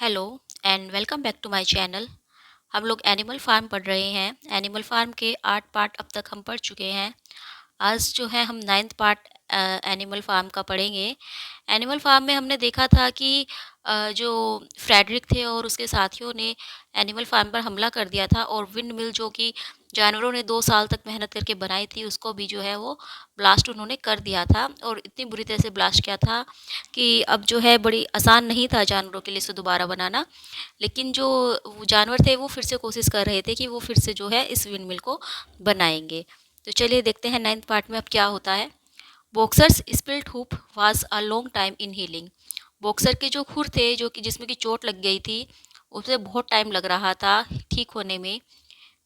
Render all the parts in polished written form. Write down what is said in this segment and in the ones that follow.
Hello and welcome back to my channel. हम लोग animal farm पढ़ रहे हैं। एनिमल फार्म के 8 पार्ट अब तक हम पढ़ चुके हैं। आज जो है हम नाइन्थ पार्ट एनिमल फार्म का पढ़ेंगे। एनिमल फार्म में हमने देखा था कि जो फ्रेडरिक थे और उसके साथियों ने एनिमल फार्म पर हमला कर दिया था और विंड मिल जो कि जानवरों ने 2 साल तक मेहनत करके बनाई थी उसको भी जो है वो ब्लास्ट उन्होंने कर दिया था। और इतनी बुरी तरह से ब्लास्ट किया था कि अब जो है बड़ी आसान नहीं था जानवरों के लिए इसे दोबारा बनाना। लेकिन जो वो जानवर थे वो फिर से कोशिश कर रहे थे कि वो फिर से जो है इस विंड मिल को बनाएंगे। तो चलिए देखते हैं नाइन्थ पार्ट में अब क्या होता है। Boxers spilt hoop was a long time in healing. Boxer के जो खुर थे जो कि जिसमें की चोट लग गई थी उसे बहुत टाइम लग रहा था ठीक होने में।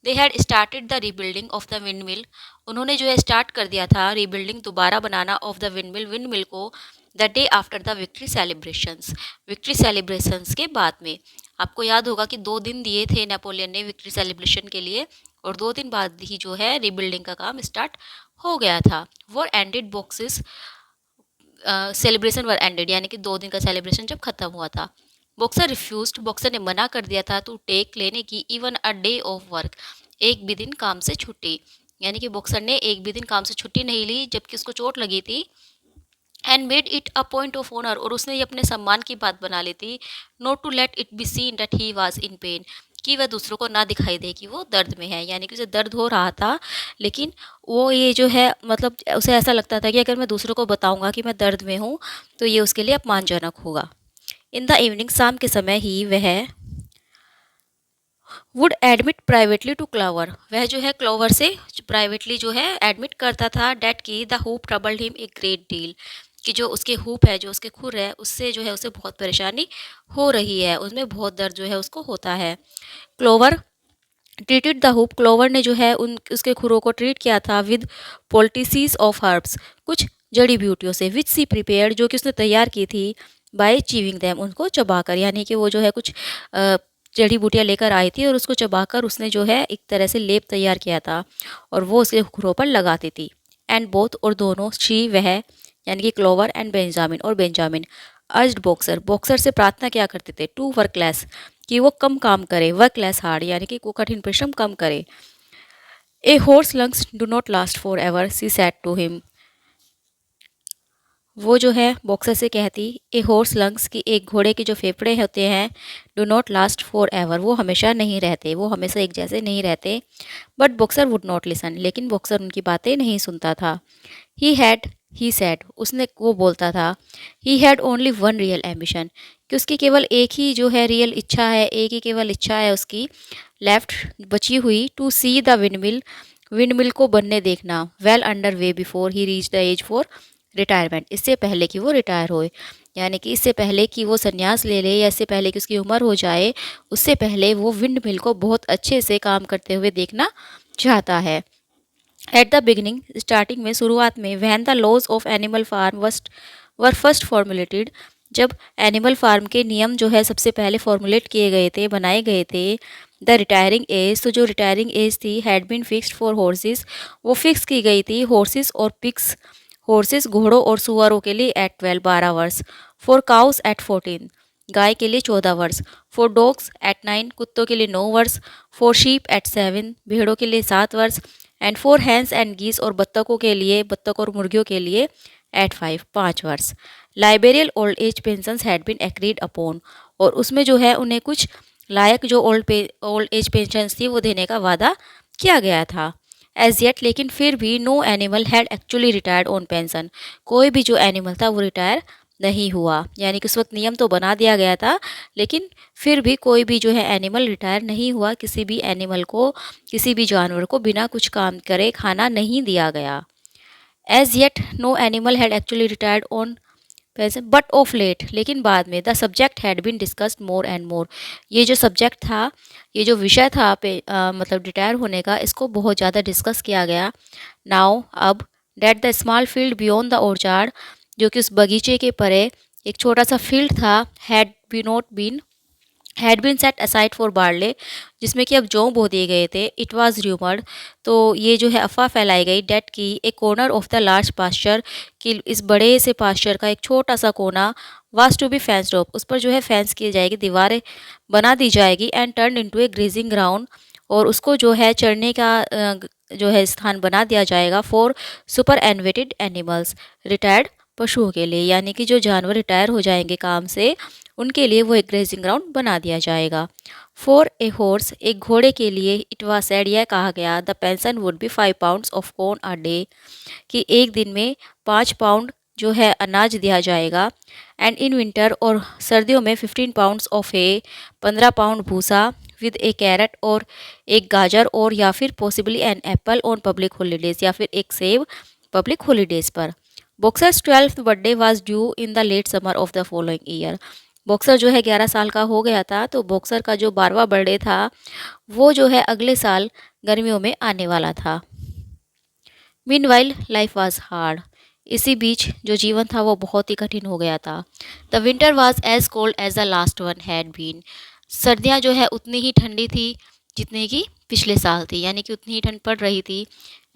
They had started the rebuilding of the wind mill. उन्होंने जो है स्टार्ट कर दिया था रीबिल्डिंग दोबारा बनाना ऑफ द विंड मिल को the day after the victory celebrations के बाद में। आपको याद होगा कि 2 दिन दिए थे नेपोलियन ने विक्ट्री सेलिब्रेशन के लिए और 2 दिन बाद ही जो है रीबिल्डिंग का काम स्टार्ट हो गया था। वो एंडेड बॉक्सेस सेलिब्रेशन वर एंडेड यानी कि 2 दिन का सेलिब्रेशन जब खत्म हुआ था। बॉक्सर रिफ्यूज्ड, बॉक्सर ने मना कर दिया था टू टेक लेने की even a day of work, एक भी दिन काम से छुट्टी। यानी कि बॉक्सर ने एक भी दिन काम से छुट्टी नहीं ली जबकि उसको चोट लगी थी। And made it a point of honour, और उसने ये अपने सम्मान की बात बना ली थी, not to let it be seen that he was in pain, कि वह दूसरों को ना दिखाई दे कि वो दर्द में है। यानी कि उसे दर्द हो रहा था लेकिन वो ये जो है मतलब उसे ऐसा लगता था कि अगर मैं दूसरों को बताऊंगा कि मैं दर्द में हूँ तो ये उसके लिए अपमानजनक होगा। इन द इवनिंग, शाम के समय ही वह would admit privately to Clover, वह जो है क्लोवर से प्राइवेटली जो है एडमिट करता था डैट की the hoop troubled him a great deal, कि जो उसके हुप है जो उसके खुर है उससे जो है उसे बहुत परेशानी हो रही है, उसमें बहुत दर्द जो है उसको होता है। Clover treated the hoop, clover ने जो है उन उसके खुरों को ट्रीट किया था विद पोल्टिसीज ऑफ हर्ब्स, कुछ जड़ी बूटियों से, विच सी प्रिपेयर्ड जो कि उसने तैयार की थी बाय चीविंग दैम, उनको चबाकर। यानी कि वो जो है कुछ अ, जड़ी बूटियाँ लेकर आई थी और उसको चबाकर उसने जो है एक तरह से लेप तैयार किया था और वो उसके खुरों पर लगाती थी। एंड बोथ, और दोनों, शी वह यानी कि क्लोवर एंड बेंजामिन और बेंजामिन, अर्ज्ड बॉक्सर, बॉक्सर से प्रार्थना क्या करते थे, टू वर्क लेस, कि वो कम काम करे, वर्क लेस हार्ड यानी कि वो कठिन परिश्रम कम करे। A horse lungs do not last for ever, she said to him, वो जो है बॉक्सर से कहती, ए हॉर्स लंग्स, की एक घोड़े के जो फेफड़े होते हैं, do not last for ever, वो हमेशा नहीं रहते, वो हमेशा एक जैसे नहीं रहते। But boxer would not listen, लेकिन बॉक्सर उनकी बातें नहीं सुनता था। ही सैड, उसने वो बोलता था, he had only one real ambition, कि उसकी केवल एक ही जो है रियल इच्छा है, एक ही केवल इच्छा है उसकी लेफ्ट बची हुई, to see the windmill को बनने देखना, well under way before he reach the age for retirement, इससे पहले कि वो रिटायर होए, यानी कि इससे पहले कि वो संन्यास ले ले या इससे पहले कि उसकी उम्र हो जाए, उससे पहले वो विंड मिल को बहुत अच्छे से काम करते हुए देखना चाहता है। एट द बिगिनिंग, स्टार्टिंग में, शुरुआत में, when the laws of Animal Farm were first formulated, जब एनिमल फार्म के नियम जो है सबसे पहले फॉर्मुलेट किए गए थे, बनाए गए थे, द रिटायरिंग एज, तो जो रिटायरिंग एज थी, had been fixed for horses, वो फिक्स की गई थी हॉर्सेस और पिग्स, हॉर्सेस घोड़ों और सुअरों के लिए एट 12 12 वर्ष, फॉर काउस एट 14, गाय के लिए 14 वर्ष, फॉर डॉग्स एट 9, कुत्तों के लिए 9 वर्ष, फॉर शीप एट 7, भेड़ों के लिए 7 वर्ष, एंड फॉर हैंस एंड गीस, और बत्तखों के लिए, बत्तख और मुर्गियों के लिए एट 5 5 वर्ष। Liberal old age pension had been agreed upon, और उसमें जो है उन्हें कुछ लायक जो ओल्ड एज पेंशन थी वो देने का वादा किया गया था। एज येट, लेकिन फिर भी, no animal had actually retired on pension, कोई भी जो एनिमल था वो रिटायर नहीं हुआ, यानी कि उस वक्त नियम तो बना दिया गया था लेकिन फिर भी कोई भी जो है एनिमल रिटायर नहीं हुआ, किसी भी एनिमल को, किसी भी जानवर को बिना कुछ काम करे खाना नहीं दिया गया। As yet no animal had actually retired on pension but of late, लेकिन बाद में, the subject had been discussed more and more, ये जो सब्जेक्ट था, ये जो विषय था मतलब रिटायर होने का, इसको बहुत ज़्यादा डिस्कस किया गया। नाउ, अब, that the small field beyond the orchard, जो कि उस बगीचे के परे एक छोटा सा फील्ड था, had be not been had been set aside for barley, जिसमें कि अब जौ बो दिए गए थे। इट वाज र्यूमर्ड, तो ये जो है अफवाह फैलाई गई, डेट की a corner of the large pasture, कि इस बड़े से पास्चर का एक छोटा सा कोना was to be fenced off, उस पर जो है फेंस की जाएगी, दीवारें बना दी जाएगी, and turn into A grazing ground, और उसको जो है चढ़ने का जो है स्थान बना दिया जाएगा फॉर सुपर एनवेटेड एनिमल्स, रिटायर्ड पशुओं के लिए, यानी कि जो जानवर रिटायर हो जाएंगे काम से, उनके लिए वो एक ग्रेजिंग ग्राउंड बना दिया जाएगा। फॉर ए हॉर्स, एक घोड़े के लिए, इट वाज सेड, यह कहा गया, the pension would be 5 pounds of corn a day, कि एक दिन में 5 पाउंड जो है अनाज दिया जाएगा। एंड इन विंटर, और सर्दियों में 15 पाउंड्स ऑफ ए, 15 पाउंड भूसा, विद ए कैरेट, और एक गाजर, और या फिर possibly an apple on public holidays, या फिर एक सेब पब्लिक हॉलीडेज पर। Boxer's 12th birthday was due in the late summer of the following year. Boxer जो है 11 साल का हो गया था, तो बॉक्सर का जो 12वां बर्थडे था वो जो है अगले साल गर्मियों में आने वाला था। मीनवाइल लाइफ वाज हार्ड, इसी बीच जो जीवन था वो बहुत ही कठिन हो गया था। The winter was as cold as the last one had been, सर्दियाँ जो है उतनी ही ठंडी थी जितनी कि पिछले साल थी, यानी कि उतनी ही ठंड पड़ रही थी।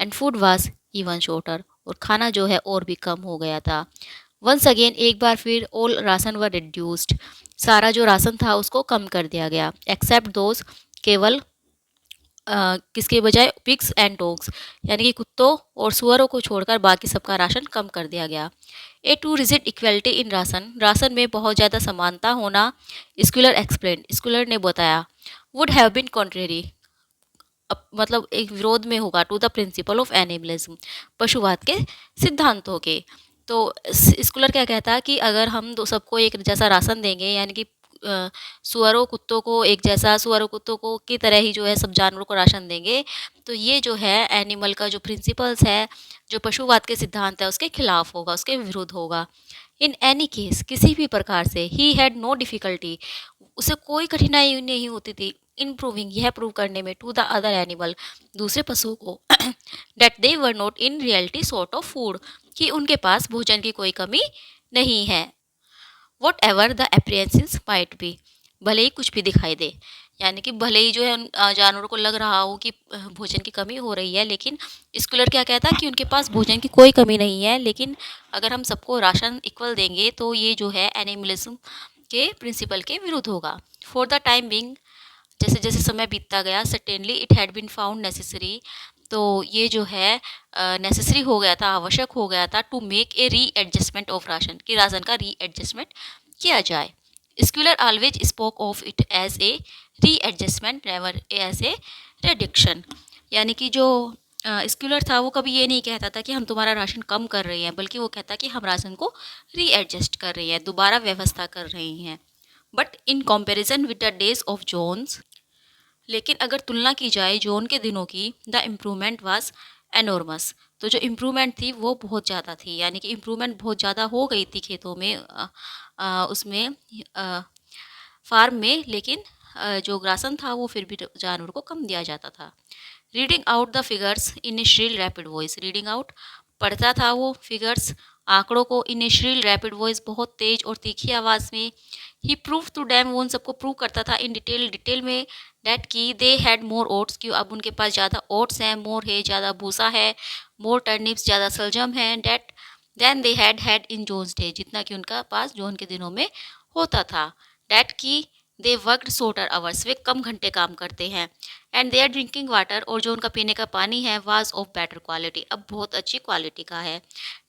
And food was even shorter, और खाना जो है और भी कम हो गया था। वंस अगेन, एक बार फिर, ऑल राशन व रिड्यूस्ड, सारा जो राशन था उसको कम कर दिया गया, एक्सेप्ट दोज, केवल किसके बजाय, पिग्स एंड डॉग्स, यानी कि कुत्तों और सुअरों को छोड़कर बाकी सबका राशन कम कर दिया गया। A too rigid equality in ration, ration में बहुत ज़्यादा समानता होना, स्कूलर एक्सप्लेन, स्कूलर ने बताया, वुड हैव बीन कॉन्ट्रेरी, मतलब एक विरोध में होगा, to the principle of animalism, पशुवाद के सिद्धांतों के। तो स्कूलर क्या कहता है कि अगर हम दो सबको एक जैसा राशन देंगे, यानी कि सुअरों कुत्तों को एक जैसा, सुअरों कुत्तों को की तरह ही जो है सब जानवरों को राशन देंगे, तो ये जो है एनिमल का जो प्रिंसिपल्स है, जो पशुवाद के सिद्धांत है, उसके खिलाफ होगा, उसके विरुद्ध होगा। इन एनी केस, किसी भी प्रकार से, ही हैड नो डिफ़िकल्टी, उसे कोई कठिनाई नहीं होती थी, इन प्रूविंग, यह प्रूव करने में, टू द अदर एनिमल, दूसरे पशुओं को, that they were not in reality short of food, कि उनके पास भोजन की कोई कमी नहीं है। Whatever the appearances might be, भले ही कुछ भी दिखाई दे, यानी कि भले ही जो है उन जानवरों को लग रहा हो कि भोजन की कमी हो रही है, लेकिन स्कूलर क्या कहता है कि उनके पास भोजन की कोई कमी नहीं है, लेकिन अगर हम सबको राशन इक्वल देंगे तो ये जो है एनिमलिज्म के प्रिंसिपल के विरुद्ध होगा। फॉर द टाइम बिंग, जैसे जैसे समय बीतता गया, certainly it had been found necessary, तो ये जो है नेसेसरी हो गया था, आवश्यक हो गया था, to make a readjustment of ration, कि राशन का री एडजस्टमेंट किया जाए। Squealer always spoke of it as a readjustment, never as a reduction, यानी कि जो स्कूलर था वो कभी ये नहीं कहता था कि हम तुम्हारा राशन कम कर रहे हैं, बल्कि वो कहता कि हम राशन को री एडजस्ट कर रहे हैं, दोबारा व्यवस्था कर रहे हैं। But in comparison with the days of Jones, लेकिन अगर तुलना की जाए जॉन के दिनों की, द इम्प्रूवमेंट वाज एनॉर्मस, तो जो इम्प्रूवमेंट थी वो बहुत ज़्यादा थी, यानी कि इम्प्रूवमेंट बहुत ज़्यादा हो गई थी खेतों में, उसमें फार्म में, लेकिन जो राशन था वो फिर भी जानवर को कम दिया जाता था। Reading out the figures in A Srila rapid voice, reading out, पढ़ता था वो फिगर्स, आंकड़ों को, इन ए श्रील रैपिड वॉइस, बहुत तेज और तीखी आवाज़ में। ही प्रूव टू डैम, वो उन सबको प्रूव करता था इन डिटेल, डिटेल में, डैट की दे हैड मोर ओट्स, क्यों अब उनके पास ज़्यादा ओट्स हैं, मोर है ज़्यादा भूसा है, मोर टर्निप्स ज़्यादा सलजम है, that than they had in Jones day, जितना कि उनका पास जोन के दिनों में होता था। डैट की दे वर्कड शॉर्टर आवर्स, वे कम घंटे काम करते हैं। And they are drinking water, और जो उनका पीने का पानी है, वाज ऑफ बेटर क्वालिटी, अब बहुत अच्छी क्वालिटी का है।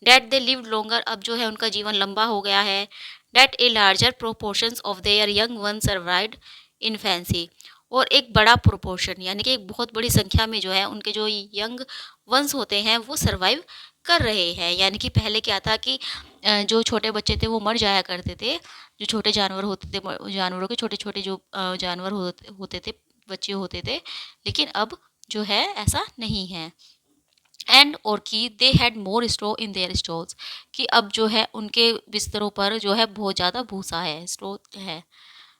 डैट दे लिव्ड लॉन्गर, अब जो है उनका जीवन लंबा हो गया है। That a larger proportions of their young one survived infancy, और एक बड़ा प्रोपोर्शन, यानी कि एक बहुत बड़ी संख्या में जो है उनके जो यंग वंस होते हैं वो सर्वाइव कर रहे हैं। यानी कि पहले क्या था कि जो छोटे बच्चे थे वो मर जाया करते थे, जो छोटे जानवर होते थे, जानवरों के छोटे छोटे जो जानवर होते थे, बच्चे होते थे, लेकिन अब जो है ऐसा नहीं है। एंड और कि they had more straw in their stores, कि अब जो है उनके बिस्तरों पर जो है बहुत ज़्यादा भूसा है, स्ट्रो है।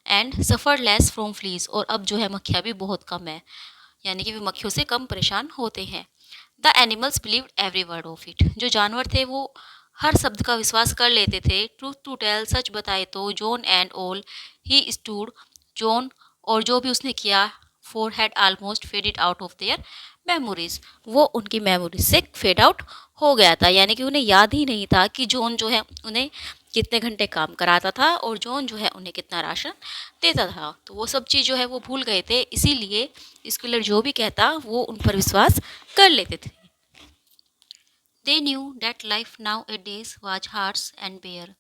And suffer less from fleas, और अब जो है मक्खियाँ भी बहुत कम है, यानी कि वे मक्खियों से कम परेशान होते हैं। The animals believed every word of it, जो जानवर थे वो हर शब्द का विश्वास कर लेते थे। ट्रूथ टू टेल, सच बताए तो, John and all he stood, John और जो भी उसने किया four had almost faded out of their memories, वो उनकी मेमोरीज से फेड आउट हो गया था। यानी कि उन्हें याद ही नहीं था कि जॉन जो है उन्हें कितने घंटे काम कराता था और जॉन जो है उन्हें कितना राशन देता था। तो वो सब चीज़ जो है वो भूल गए थे, इसीलिए स्कूलर जो भी कहता वो उन पर विश्वास कर लेते थे। They knew that life nowadays was harsh and bare,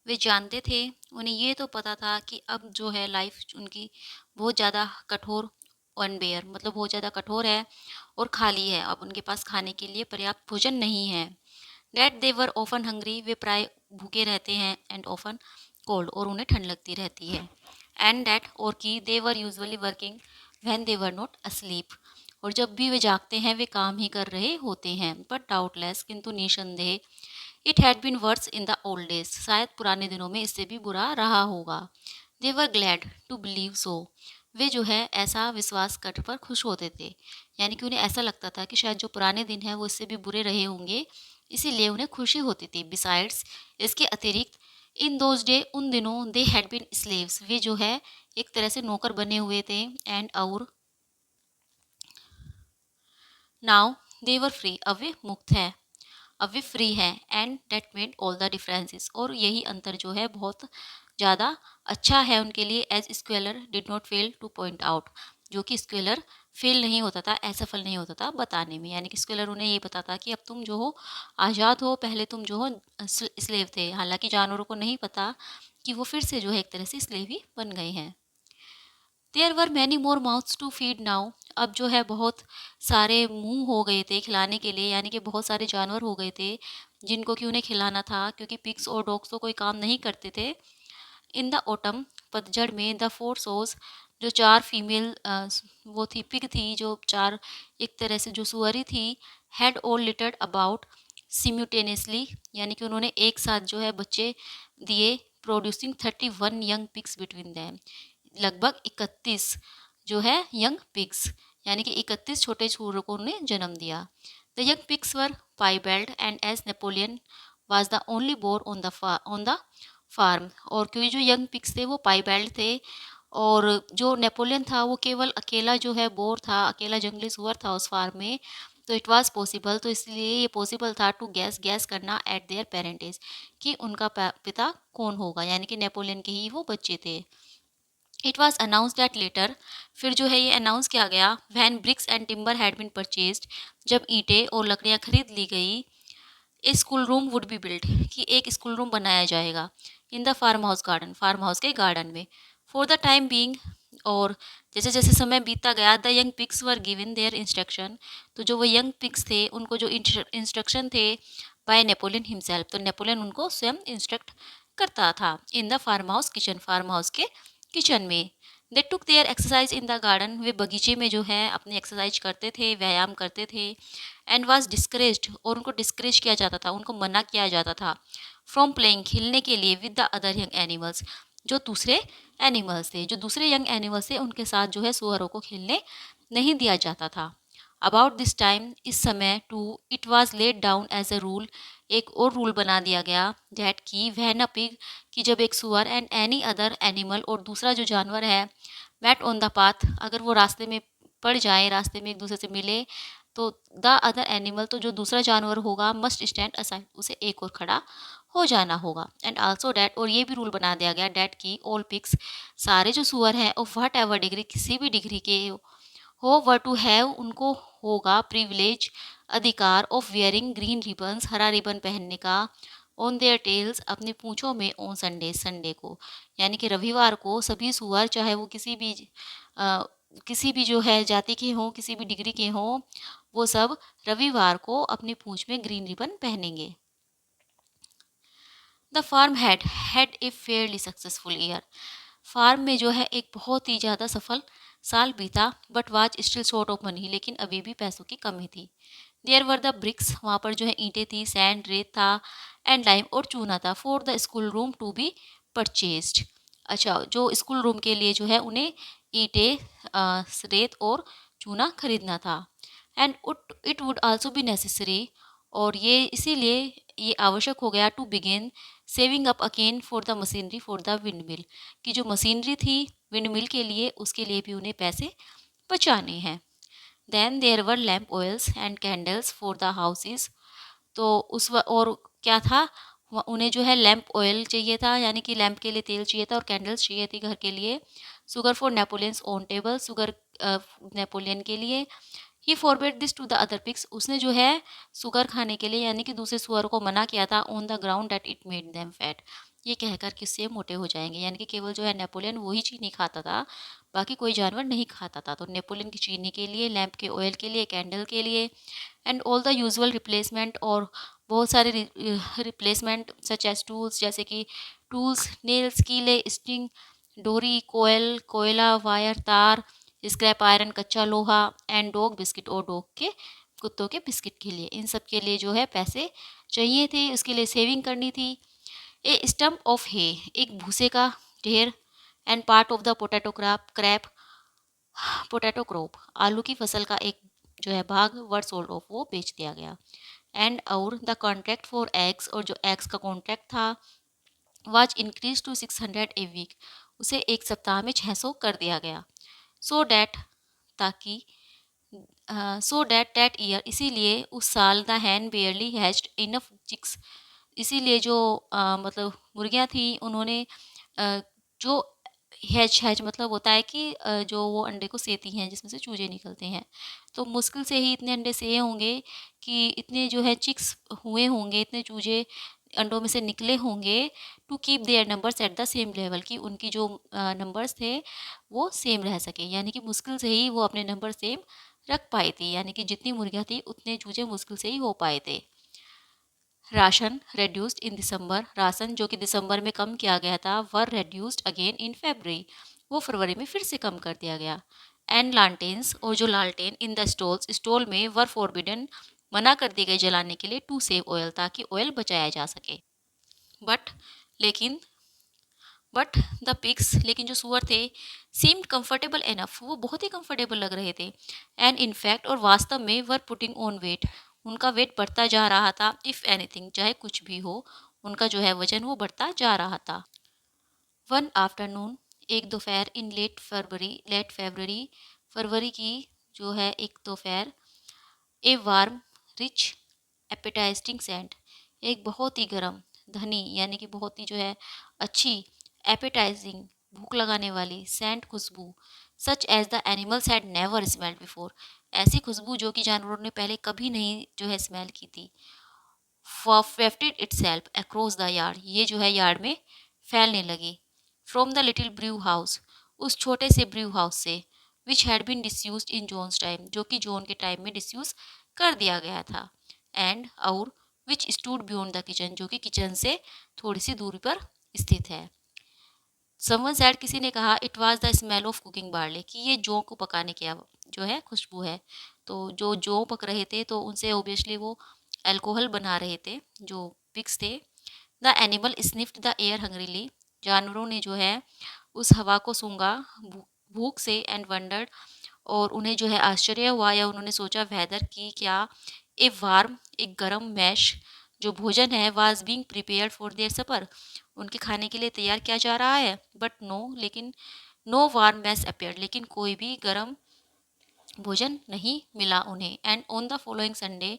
वे जानते थे, उन्हें ये तो पता था कि अब जो है लाइफ उनकी बहुत ज़्यादा कठोर, अनबेयर मतलब बहुत ज़्यादा कठोर है और खाली है। अब उनके पास खाने के लिए पर्याप्त भोजन नहीं है। That they were often hungry, वे प्राय भूखे रहते हैं, एंड ऑफन कोल्ड और उन्हें ठंड लगती रहती है। एंड डैट और कि they were usually working when they were not asleep, और जब भी वे जागते हैं वे काम ही कर रहे होते हैं। बट डाउटलेस, किंतु निसंदेह, it had been worse in the old days, शायद पुराने दिनों में इससे भी बुरा रहा होगा। They were glad to believe so, वे जो है ऐसा विश्वास कर पर खुश होते थे। यानी कि उन्हें ऐसा लगता था कि शायद जो पुराने दिन हैं वो इससे भी बुरे रहे होंगे, इसीलिए उन्हें खुशी होती थी। बिसाइड्स, इसके अतिरिक्त, इन दोज डे, उन दिनों, दे हैड बीन स्लेव्स, वे जो है एक तरह से नौकर बने हुए थे। एंड और नाउ दे वर फ्री, अब वे मुक्त है, अब वे फ्री हैं। And that made all the differences, और यही अंतर जो है बहुत ज़्यादा अच्छा है उनके लिए। As Squealer did not fail to point out, जो कि स्क्वेलर फेल नहीं होता था, असफल नहीं होता था बताने में। यानी कि स्क्वेलर उन्हें ये बताता कि अब तुम जो हो आज़ाद हो, पहले तुम जो हो स्लेव थे। हालांकि जानवरों को नहीं पता कि वो फिर से जो है एक तरह से स्लेव ही बन गए हैं। There were many more mouths to feed now, अब जो है बहुत सारे मुंह हो गए थे खिलाने के लिए, यानी कि बहुत सारे जानवर हो गए थे जिनको कि उन्हें खिलाना था, क्योंकि पिग्स और डॉग्स तो कोई काम नहीं करते थे। इन द ऑटम, पतझड़ में, द फोर सोज, जो चार फीमेल वो थी पिग थी, जो चार एक तरह से जो सुअरी थी, हैड ऑल लिटर्ड अबाउट सिम्यूटेनियसली, यानी कि उन्होंने एक साथ जो है बच्चे दिए, producing 31 young pigs between them, लगभग 31 जो है यंग पिग्स, यानी कि 31 छोटे सूअरों को उन्हें जन्म दिया। The young pigs were piebald and as Napoleon was the only boar on the farm, और क्योंकि जो यंग पिग्स थे वो पाइबेल्ड थे, और जो नेपोलियन था वो केवल अकेला जो है बोर था, अकेला जंगली सुअर था उस फार्म में। तो इट वाज पॉसिबल, तो इसलिए ये पॉसिबल था टू गैस गैस करना एट देयर पेरेंटेज, कि उनका पिता कौन होगा, यानी कि नेपोलियन के ही वो बच्चे थे। It was announced that later, फिर जो है ये अनाउंस किया गया, when bricks and timber had been purchased, जब ईंटें और लकड़ियाँ खरीद ली गई। A schoolroom would be built, कि एक स्कूल रूम बनाया जाएगा, in the farmhouse garden, farmhouse के गार्डन में। फॉर द टाइम बीइंग, और जैसे जैसे समय बीतता गया, the young pigs were given their instruction, तो जो वो यंग पिग्स थे उनको जो इंस्ट्रक्शन थे बाय नेपोलियन हिमसेल्फ, तो नेपोलियन उनको स्वयं इंस्ट्रक्ट करता था। In the farmhouse kitchen, farmhouse के किचन में। They took their exercise in the garden, वे बगीचे में जो है अपनी एक्सरसाइज करते थे, व्यायाम करते थे। एंड वाज डिस्करेज्ड, और उनको डिस्करेज किया जाता था, उनको मना किया जाता था, फ्रॉम प्लेइंग, खेलने के लिए, with the other young animals, जो दूसरे एनिमल्स थे, जो दूसरे यंग एनिमल्स थे उनके साथ जो है सुअरों को खेलने नहीं दिया जाता था। अबाउट दिस टाइम, इस समय, too, it was laid down as a rule, एक और रूल बना दिया गया, दैट की वैन अ पिग, कि जब एक सुअर एंड एनी अदर एनिमल, और दूसरा जो जानवर है, मैट ऑन द पाथ, अगर वो रास्ते में पड़ जाए, रास्ते में एक दूसरे से मिले, तो द अदर एनिमल, तो जो दूसरा जानवर होगा, मस्ट स्टैंड असाइड, उसे एक और खड़ा हो जाना होगा। एंड आल्सो डैट, और ये भी रूल बना दिया गया, डैट की ऑल पिग्स, सारे जो सुअर हैं ऑफ वट एवर डिग्री, किसी भी डिग्री के हो, वर टू हैव, उनको होगा प्रिविलेज, अधिकार, ऑफ वेयरिंग ग्रीन रिबन्स, हरा रिबन पहनने का, ऑन देयर टेल्स, अपने पूंछों में, ऑन संडे, संडे को, यानी कि रविवार को सभी सुअर, चाहे वो किसी भी जो है जाति के हों, किसी भी डिग्री के हों, वो सब रविवार को अपनी पूंछ में ग्रीन रिबन पहनेंगे। The farm had a fairly successful year, farm में जो है एक बहुत ही ज़्यादा सफल साल बीता, but was still short of money, लेकिन अभी भी पैसों की कमी थी। देयर वर द ब्रिक्स, वहाँ पर जो है ईंटें थी, सैंड, रेत था, एंड लाइम, और चूना था, for the school room to be purchased, अच्छा, जो स्कूल रूम के लिए जो है उन्हें ईंटें, रेत और चूना खरीदना था। And it would also be necessary, और ये इसीलिए ये आवश्यक हो गया, to begin saving up again for the machinery for the windmill, कि जो मशीनरी थी विंड मिल के लिए, उसके लिए भी उन्हें पैसे बचाने हैं। Then there were lamp oils and candles for the houses. तो और क्या था, उन्हें जो है लैम्प ऑयल चाहिए था, यानी कि लैम्प के लिए तेल चाहिए था, और कैंडल्स चाहिए थी घर के लिए। Sugar for Napoleon's own table, sugar Napoleon के लिए। He forbade this to the other pigs, उसने जो है शुगर खाने के लिए यानी कि दूसरे सुअर को मना किया था, on the ground that it made them fat, ये कहकर कि इससे मोटे हो जाएंगे। यानी कि केवल जो है नेपोलियन वही चीनी खाता था, बाकी कोई जानवर नहीं खाता था। तो नेपोलियन की चीनी के लिए, लैम्प के ऑयल के लिए, कैंडल के लिए, and all the usual replacement, और बहुत सारे रिप्लेसमेंट सच एज टूल्स, जैसे कि टूल्स, नेल्स, कीले, स्ट्रिंग, डोरी, कोयल, कोयला, वायर, तार, स्क्रैप आयरन, कच्चा लोहा, एंड डॉग बिस्किट, और डॉग के कुत्तों के बिस्किट के लिए, इन सब के लिए जो है पैसे चाहिए थे, उसके लिए सेविंग करनी थी। ए स्टम्प ऑफ हे, एक भूसे का ढेर, and part of the potato crap, potato crop, आलू की फसल का एक जो है भाग, वर सोल्ड ऑफ, वो बेच दिया गया। एंड और द कॉन्ट्रैक्ट फॉर एग्स, और जो एग्स का कॉन्ट्रैक्ट था, was increase to 600 a week, उसे एक सप्ताह में 600 कर दिया गया। सो डैट, ताकि सो डैट दैट ईयर, इसीलिए उस साल the hen barely hatched enough chicks, इसीलिए जो मतलब मुर्गियाँ थी, उन्होंने जो हैच हैच मतलब होता है कि जो वो अंडे को सेती हैं, जिसमें से चूजे निकलते हैं, तो मुश्किल से ही इतने अंडे सेए होंगे कि इतने जो है चिक्स हुए होंगे, इतने चूजे अंडों में से निकले होंगे, to keep their numbers at the same level, कि उनकी जो नंबर्स थे वो सेम रह सके, यानी कि मुश्किल से ही वो अपने नंबर सेम रख पाई थी, यानी कि जितनी मुर्गियाँ थी उतने चूजे मुश्किल से ही हो पाए थे। राशन रेड्यूस्ड इन दिसंबर, राशन जो कि दिसंबर में कम किया गया था, वर रेड्यूस्ड अगेन इन फरवरी, वो फरवरी में फिर से कम कर दिया गया। एंड लालटेन्स, और जो लालटेन इन द स्टोल्स, स्टोल में, वर फॉरबिडन, मना कर दी गई जलाने के लिए, टू सेव ऑयल, ताकि ऑयल बचाया जा सके। बट लेकिन बट द पिग्स, लेकिन जो सुअर थे, सीम्ड कंफर्टेबल एनफ, वो बहुत ही कंफर्टेबल लग रहे थे। एंड इनफैक्ट, और वास्तव में, वर पुटिंग ऑन वेट, उनका वेट बढ़ता जा रहा था। इफ़ एनीथिंग, चाहे कुछ भी हो, उनका जो है वजन वो बढ़ता जा रहा था। वन आफ्टरनून, एक दोपहर, इन लेट फरवरी, फरवरी की जो है एक दोपहर, a warm rich appetising scent, एक बहुत ही गर्म, धनी, यानी कि बहुत ही जो है अच्छी, एपेटाइजिंग, भूख लगाने वाली, सेंट, खुशबू, such as the animals had never smelled before, ऐसी खुशबू जो कि जानवरों ने पहले कभी नहीं जो है स्मेल की थी। Wafted itself across the yard, ये जो है यार्ड में फैलने लगी। From the little brewhouse, उस छोटे से ब्रू हाउस से, which had been disused in Jones time, जो कि जोन के टाइम में डिसयूज कर दिया गया था। एंड और विच स्टूड बियॉन्ड द किचन, जो कि किचन से थोड़ी सी दूरी पर स्थित है। समवन सैड, किसी ने कहा, it was the smell of cooking barley, कि ये जौ को पकाने की जो है खुशबू है। तो जो जौ पक रहे थे, तो उनसे ओबियसली वो अल्कोहल बना रहे थे, जो पिग्स थे। The animal sniffed the air हंग्रीली, जानवरों ने जो है उस हवा को सूंघा भूख से। एंड वंडर्ड, और उन्हें जो है आश्चर्य हुआ, या उन्होंने सोचा, वेदर की क्या, ए वार्म, एक गर्म मैश, जो भोजन है, was being prepared for their supper, उनके खाने के लिए तैयार किया जा रहा है। बट नो, लेकिन नो वार्म मैस अपेयर्ड, लेकिन कोई भी गर्म भोजन नहीं मिला उन्हें। And on the following Sunday,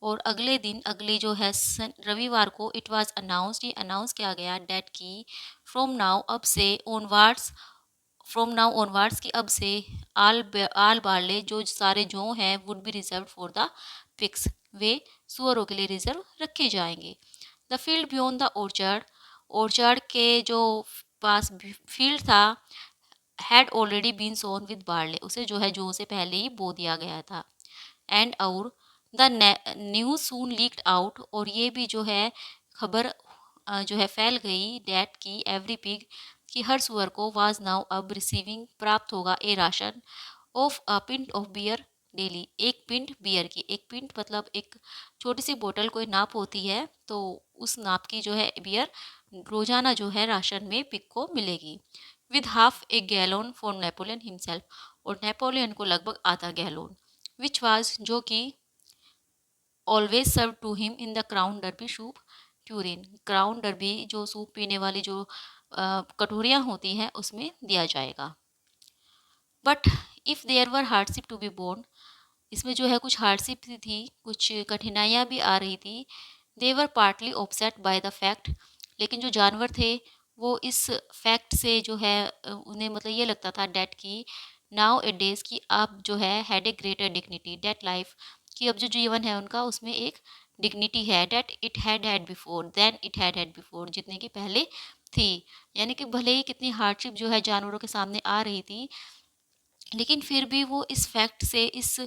और अगले दिन, अगली जो है रविवार को, इट वाज अनाउंसड, ये अनाउंस किया गया, डेट की फ्रॉम नाउ, अब से, ऑनवर्ड्स, फ्रॉम नाउ ऑनवर्ड्स, की अब से, आल बार्ले, जो सारे जौ हैं, would be reserved for the pigs, वे सुअरों के लिए रिजर्व रखे जाएंगे। The field beyond the orchard, orchard के जो पास फील्ड था, had already been sown with barley, उसे जो है जौ से पहले ही बो दिया गया था। एंड और the news soon leaked out, और ये भी जो है खबर जो है फैल गई, डैट की एवरी पिग, कि हर सुअर को, वाज नाउ, अब, रिसीविंग, प्राप्त होगा, a ration of a pint of beer daily, एक पिंट बियर की, एक पिंट मतलब एक छोटी सी बोतल कोई नाप होती है, तो उस नाप की जो है बियर रोजाना जो है राशन में पिग को मिलेगी। With half a gallon for Napoleon himself, और नेपोलियन को लगभग आधा गैलोन, विच वाज, जो कि always serve to him in the Crown Derby soup tureen, Crown Derby जो सूप पीने वाली जो कटोरियाँ होती हैं, उसमें दिया जाएगा। But if there were hardship to be borne, इसमें जो है कुछ हार्डशिप थी, कुछ कठिनाइयाँ भी आ रही थी। They were partly offset by the fact, लेकिन जो जानवर थे वो इस फैक्ट से जो है उन्हें मतलब ये लगता था डैट की नाउ ए डेज की अब जो है had a greater dignity that life, कि अब जो जीवन है उनका उसमें एक डिग्निटी है, that it had had before than it had had before, जितने की पहले थी। यानी कि भले ही कितनी हार्डशिप जो है जानवरों के सामने आ रही थी, लेकिन फिर भी वो इस फैक्ट से, इस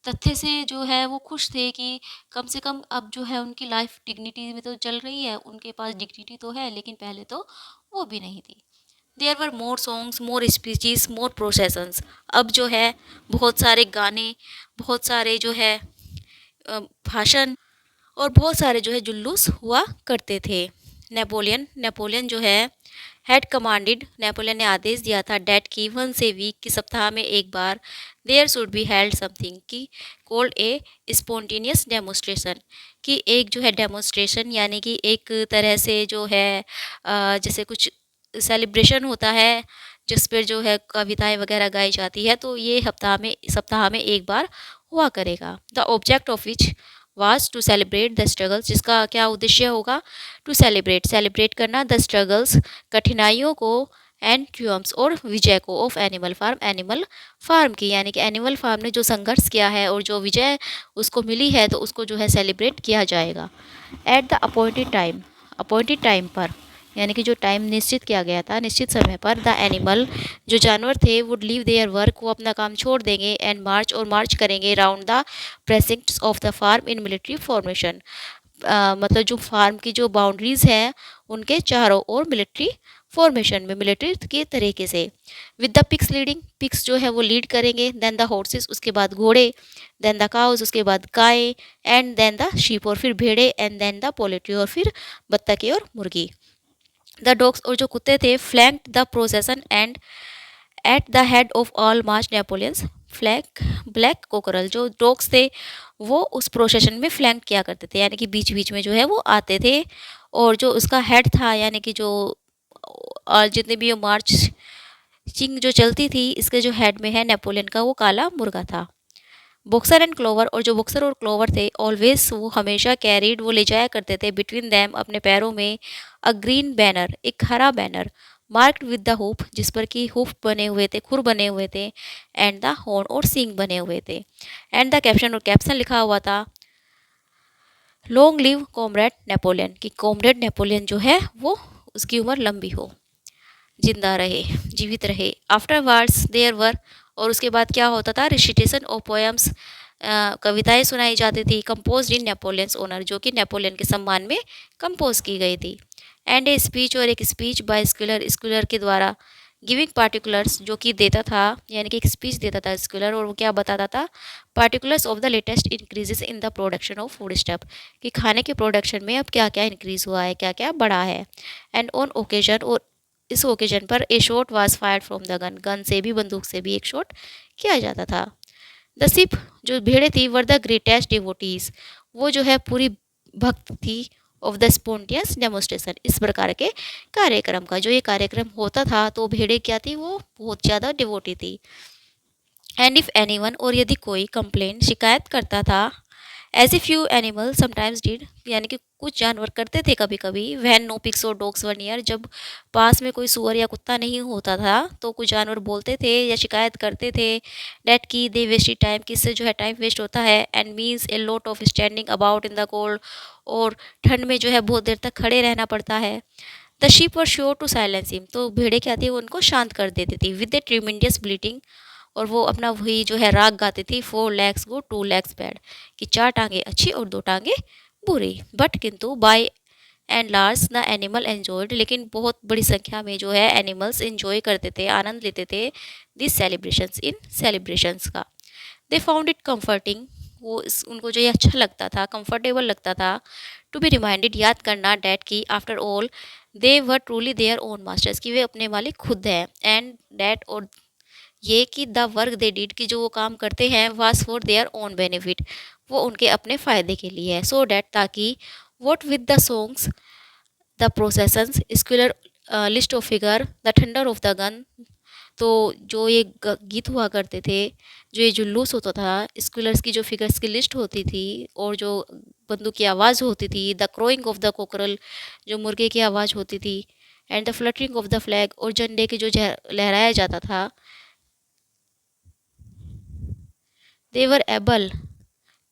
तथ्य से जो है वो खुश थे कि कम से कम अब जो है उनकी लाइफ डिग्निटी में तो चल रही है, उनके पास डिग्निटी तो है, लेकिन पहले तो वो भी नहीं थी। There were more songs, more speeches, more processions. अब जो है बहुत सारे गाने, बहुत सारे जो है भाषण और बहुत सारे जो है जुलूस हुआ करते थे। नेपोलियन नेपोलियन जो है हैड कमांडेड, नेपोलियन ने आदेश दिया था डैट की वंस ए वीक, कि सप्ताह में एक बार there should be held something की कॉल्ड ए स्पॉन्टेनियस डेमोस्ट्रेशन, कि एक जो है डेमोस्ट्रेशन यानी कि एक तरह से जो है जैसे कुछ सेलिब्रेशन होता है जिस पर जो है कविताएं वगैरह गाई जाती है, तो ये सप्ताह में एक बार हुआ करेगा। The object of which was to celebrate the struggles, जिसका क्या उद्देश्य होगा, टू सेलिब्रेट करना द स्ट्रगल्स, कठिनाइयों को, एंड ट्रियम्फ्स और विजय को, ऑफ एनिमल फार्म की, यानी कि एनिमल फार्म ने जो संघर्ष किया है और जो विजय उसको मिली है तो उसको जो है सेलिब्रेट किया जाएगा। एट द अपॉइंटेड टाइम पर, यानी कि जो टाइम निश्चित किया गया था, निश्चित समय पर, द एनिमल जो जानवर थे वुड लीव देयर वर्क, वो अपना काम छोड़ देंगे, एंड मार्च करेंगे round the precincts of the farm in military formation, मतलब जो फार्म की जो बाउंड्रीज हैं उनके चारों ओर मिलिट्री फॉर्मेशन में, मिलिट्री के तरीके से। With the pigs leading, pigs जो है वो लीड करेंगे, देन द हॉर्सेस उसके बाद घोड़े, देन द काउज उसके बाद गाय, एंड देन द शीप और फिर भेड़े, एंड देन द पोल्ट्री और फिर बत्तखें और मुर्गी। द डॉग्स और जो कुत्ते थे flanked the procession, and at the head of all march Napoleon's flag black cockerel, जो डॉग्स थे वो उस प्रोसेशन में फ्लैंक किया करते थे, यानी कि बीच बीच में जो है वो आते थे, और जो उसका हेड था, यानी कि जो जितने भी मार्च चिंग जो चलती थी, इसके जो हेड में है नेपोलियन का, वो काला मुर्गा था। बॉक्सर एंड क्लोवर, और जो बॉक्सर और क्लोवर थे ऑलवेज वो हमेशा कैरीड, वो ले जाया करते थे, बिटवीन दैम अपने पैरों में, अ ग्रीन बैनर, एक हरा banner, marked with the hoop, जिस पर कि हुप बने हुए थे, खुर बने हुए थे, एंड द हॉर्न और सींग बने हुए थे, एंड द कैप्शन, और कैप्शन लिखा हुआ था लॉन्ग लिव कॉमरेड नेपोलियन, कि कॉमरेड नेपोलियन जो है वो उसकी उम्र लंबी हो, जिंदा रहे, जीवित रहे। आफ्टरवर्ड्स देयर वर, और उसके बाद क्या होता था, रिसिटेशन ऑफ पोएम्स, कविताएं सुनाई जाती थी, कंपोज इन नेपोलियंस ऑनर, जो कि नेपोलियन के सम्मान में कंपोज की गई थी, एंड ए स्पीच, और एक स्पीच बाय स्कूलर के द्वारा, गिविंग पार्टिकुलर्स, जो कि देता था, यानी कि एक स्पीच देता था स्कूलर, और वो क्या बताता था, particulars of the latest increases in the production of food stuff, कि खाने के प्रोडक्शन में अब क्या क्या इंक्रीज हुआ है, क्या क्या बढ़ा है। एंड ऑन ओकेजन, और इस ओकेजन पर a shot was fired from the gun, gun से भी, बंदूक से भी एक शॉट किया जाता था। द सिप, जो भेड़े थी, वर द ग्रेटेस्ट डिवोटीज, वो जो है पूरी भक्त थी, ऑफ द स्पॉन्टेनियस डेमोस्ट्रेशन, इस प्रकार के कार्यक्रम का, जो ये कार्यक्रम होता था तो भेड़े क्या थी, वो बहुत ज़्यादा डिवोटी थी। एंड इफ़ एनीवन, और यदि कोई कंप्लेन, शिकायत करता था, as a few animal sometimes did, यानी कि कुछ जानवर करते थे कभी कभी, वैन नो पिग्स और डॉग्स वर नियर, जब पास में कोई सुअर या कुत्ता नहीं होता था तो कुछ जानवर बोलते थे या शिकायत करते थे, डेट की दे वेस्टेड टाइम, किससे जो है टाइम वेस्ट होता है, and means a lot of standing about in the cold, और ठंड में जो है बहुत देर तक खड़े रहना पड़ता है। The sheep were sure to silence him, तो भेड़े क्या थी, वो उनको शांत कर देती थी, विद ए ट्रीमेंडियस ब्लीटिंग, और वो अपना वही जो है राग गाती थी, 4 legs गुड 2 legs बैड, कि 4 टांगे अच्छी और 2 टांगे बुरी। बट किंतु by and large the animal enjoyed, लेकिन बहुत बड़ी संख्या में जो है एनिमल्स एंजॉय करते थे, आनंद लेते थे दिस सेलिब्रेशंस का। दे फाउंड इट कंफर्टिंग, वो उनको जो ये अच्छा लगता था, कंफर्टेबल लगता था, टू बी रिमाइंडेड, याद करना, डैट की after all they were truly their own masters, कि वे अपने मालिक खुद हैं, एंड डैट, और ये कि द वर्क दे डिड, कि जो वो काम करते हैं, was for their own benefit, वो उनके अपने फ़ायदे के लिए है, सो डैट, ताकि what with the songs, the processions, Squealer list of figure, the thunder of the gun, तो जो ये गीत हुआ करते थे, जो ये जुलूस होता था, स्कूलर्स की जो फिगर्स की लिस्ट होती थी और जो बंदूक की आवाज़ होती थी, द क्रोइंग ऑफ द कोकरल, जो मुर्गे की आवाज़ होती थी, and the fluttering of the flag, और झंडे के जो लहराया जाता था, दे वर एबल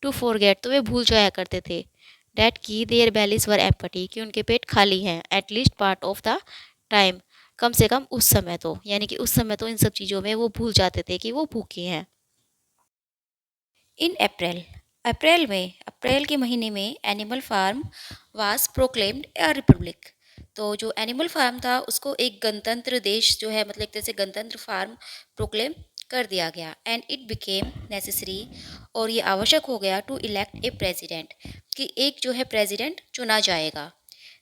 टू फॉरगेट, तो वे भूल जाया करते थे, डैट की देयर बेलीज वर एम्पटी, कि उनके पेट खाली हैं, at least part of the time, कम से कम उस समय तो, यानी कि उस समय तो इन सब चीज़ों में वो भूल जाते थे कि वो भूखे हैं। इन अप्रैल, अप्रैल के महीने में Animal Farm was proclaimed a republic, तो जो एनिमल फार्म था उसको एक गणतंत्र देश जो है, मतलब एक तरह से गणतंत्र फार्म प्रोक्लेम कर दिया गया, एंड इट बिकेम नेसेसरी, और ये आवश्यक हो गया टू इलेक्ट ए प्रेसिडेंट, कि एक जो है प्रेसिडेंट चुना जाएगा।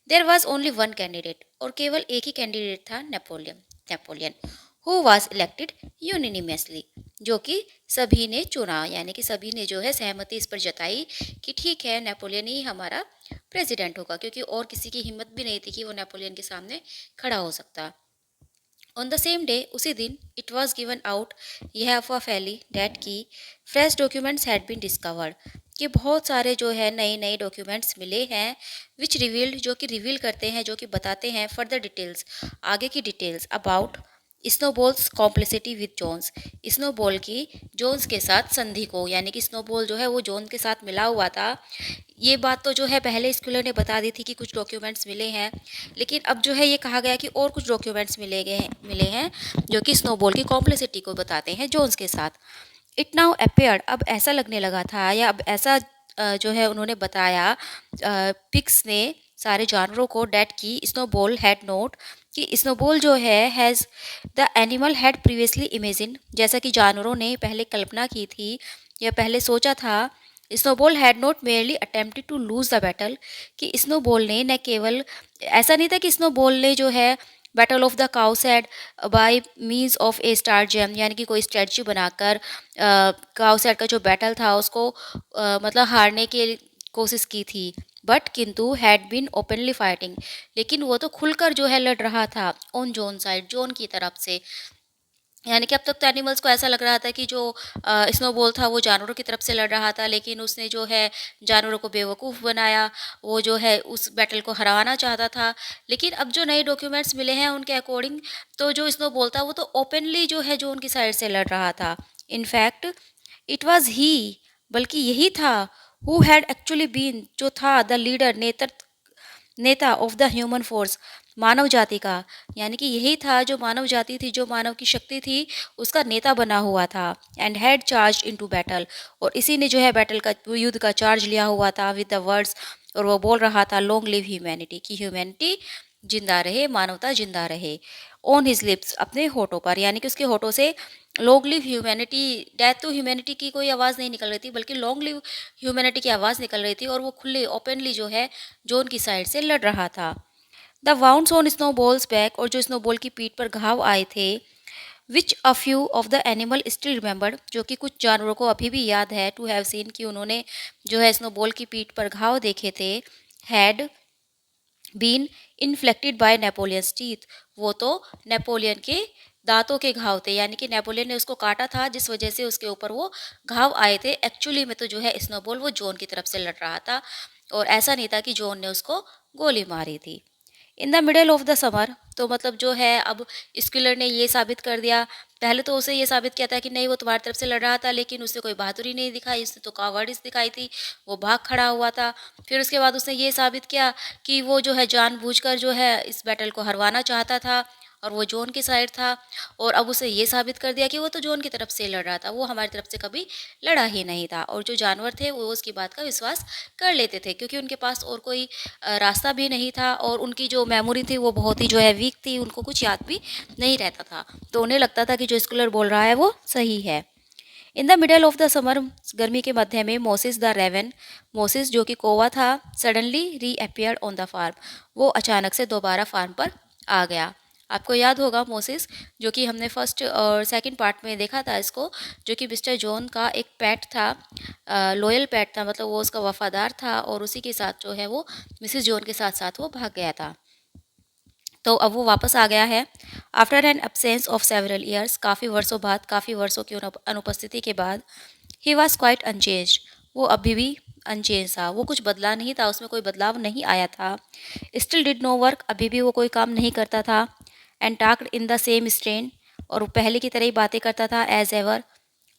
There was only one candidate, और केवल एक ही कैंडिडेट था, Napoleon who was elected unanimously, जो कि सभी ने चुना, यानी कि सभी ने जो है सहमति इस पर जताई कि ठीक है, नेपोलियन ही हमारा प्रेसिडेंट होगा, क्योंकि और किसी की हिम्मत भी नहीं थी कि वो नेपोलियन के सामने खड़ा हो सकता। ऑन द सेम डे, उसी दिन, इट वॉज गिवन आउट, यह अफवाह फैली, डैट की fresh documents had been discovered, कि बहुत सारे जो है नए नए डॉक्यूमेंट्स मिले हैं, विच रिवील्ड, जो कि रिवील करते हैं, जो कि बताते हैं फर्दर डिटेल्स, आगे की details about Snowball's complicity with Jones, Snowball की जोन्स के साथ संधि को, यानी कि स्नोबॉल जो है वो जोन के साथ मिला हुआ था। ये बात तो जो है पहले स्कूलर ने बता दी थी कि कुछ डॉक्यूमेंट्स मिले हैं, लेकिन अब जो है ये कहा गया कि और कुछ डॉक्यूमेंट्स मिले हैं जो कि स्नोबॉल की कॉम्प्लिसिटी को बताते हैं जोन्स के साथ। इट नाउ अपेयर्ड, अब ऐसा लगने लगा था, या अब ऐसा जो है उन्होंने बताया, पिक्स ने सारे जानवरों को, डेट की स्नोबॉल हैड नोट, कि स्नोबॉल जो है has the animal had previously imagine, जैसा कि जानवरों ने पहले कल्पना की थी या पहले सोचा था। Snowball had not merely attempted to lose the battle, कि स्नोबॉल ने न केवल, ऐसा नहीं था कि स्नोबॉल ने जो है battle of the cowshed by means of a stratagem, यानी कि कोई स्ट्रेटजी बनाकर काउसेड का जो बैटल था उसको मतलब हारने की कोशिश की थी, बट किंतु हैड बीन ओपनली फाइटिंग, लेकिन वो तो खुलकर जो है लड़ रहा था ऑन जोन साइड, जोन की तरफ से, यानी कि अब तक तो एनिमल्स को ऐसा लग रहा था कि जो स्नोबॉल था वो जानवरों की तरफ से लड़ रहा था, लेकिन उसने जो है जानवरों को बेवकूफ़ बनाया, वो जो है उस बैटल को हराना चाहता था। लेकिन अब जो नए डॉक्यूमेंट्स मिले हैं उनके अकॉर्डिंग, तो जो स्नोबॉल था वो तो ओपनली जो है जो उनकी साइड से लड़ रहा था। इनफैक्ट इट वाज ही, बल्कि यही था, हु हैड एक्चुअली बीन, जो था द लीडर, नेता ऑफ द ह्यूमन फोर्स, मानव जाति का, यानी कि यही था जो मानव जाति थी, जो मानव की शक्ति थी, उसका नेता बना हुआ था, and had charge into battle, और इसी ने जो है बैटल का, युद्ध का चार्ज लिया हुआ था विद द वर्ड्स, और वो बोल रहा था लॉन्ग लिव ह्यूमैनिटी, कि ह्यूमैनिटी जिंदा रहे, मानवता जिंदा रहे, ऑन हिज लिप्स, अपने होठों पर, यानी कि उसके होठों से लॉन्ग लिव ह्यूमैनिटी, डेथ तो ह्यूमैनिटी की कोई आवाज़ नहीं निकल रही थी, बल्कि लॉन्ग लिव ह्यूमैनिटी की आवाज़ निकल रही थी, और वो खुले ओपनली जो है जोन की साइड से लड़ रहा था। The wounds on Snowball's back, और जो स्नोबॉल की पीठ पर घाव आए थे, which a few of the animal still remembered, जो कि कुछ जानवरों को अभी भी याद है, टू हैव सीन, कि उन्होंने जो है स्नोबॉल की पीठ पर घाव देखे थे, had been inflicted by Napoleon's teeth, वो तो नेपोलियन के दांतों के घाव थे, यानी कि नेपोलियन ने उसको काटा था जिस वजह से उसके ऊपर वो घाव आए थे। एक्चुअली में तो जो है स्नोबॉल वो जॉन की तरफ से लड़ रहा था, और ऐसा नहीं था कि जॉन ने उसको गोली मारी थी। In the middle of the summer, तो मतलब जो है अब स्किलर ने ये साबित कर दिया, पहले तो उसे ये साबित किया था कि नहीं वो तुम्हारी तरफ से लड़ रहा था, लेकिन उसने कोई बहादुरी नहीं दिखाई, उसने तो कावर्डिस दिखाई थी, वो भाग खड़ा हुआ था। फिर उसके बाद उसने ये साबित किया कि वो जो है जानबूझकर जो है इस बैटल को हरवाना चाहता था, और वो जोन की साइड था, और अब उसे ये साबित कर दिया कि वो तो जोन की तरफ से लड़ रहा था, वो हमारी तरफ से कभी लड़ा ही नहीं था, और जो जानवर थे वो उसकी बात का विश्वास कर लेते थे, क्योंकि उनके पास और कोई रास्ता भी नहीं था, और उनकी जो मेमोरी थी वो बहुत ही जो है वीक थी, उनको कुछ याद भी नहीं रहता था, तो उन्हें लगता था कि जो स्कॉलर बोल रहा है वो सही है। In the middle of the summer, गर्मी के मध्य में, मोसिस द रेवन, मोसिस जो कि कौवा था, सडनली रीअपियर्ड ऑन द फार्म, वो अचानक से दोबारा फार्म पर आ गया। आपको याद होगा मोसिस, जो कि हमने फर्स्ट और सेकंड पार्ट में देखा था इसको, जो कि मिस्टर जॉन का एक पेट था, लॉयल पेट था, मतलब वो उसका वफादार था, और उसी के साथ जो है वो मिसिस जॉन के साथ साथ वो भाग गया था। तो अब वो वापस आ गया है। After an absence of several years, काफ़ी वर्षों बाद, काफ़ी वर्षों की अनुपस्थिति के बाद, ही वॉज क्वाइट अनचेंज्ड, वो अभी भी अनचेंज था, वो कुछ बदला नहीं था, उसमें कोई बदलाव नहीं आया था। स्टिल डिड नो वर्क, अभी भी वो कोई काम नहीं करता था। And talked in the same strain, और वो पहले की तरह ही बातें करता था as ever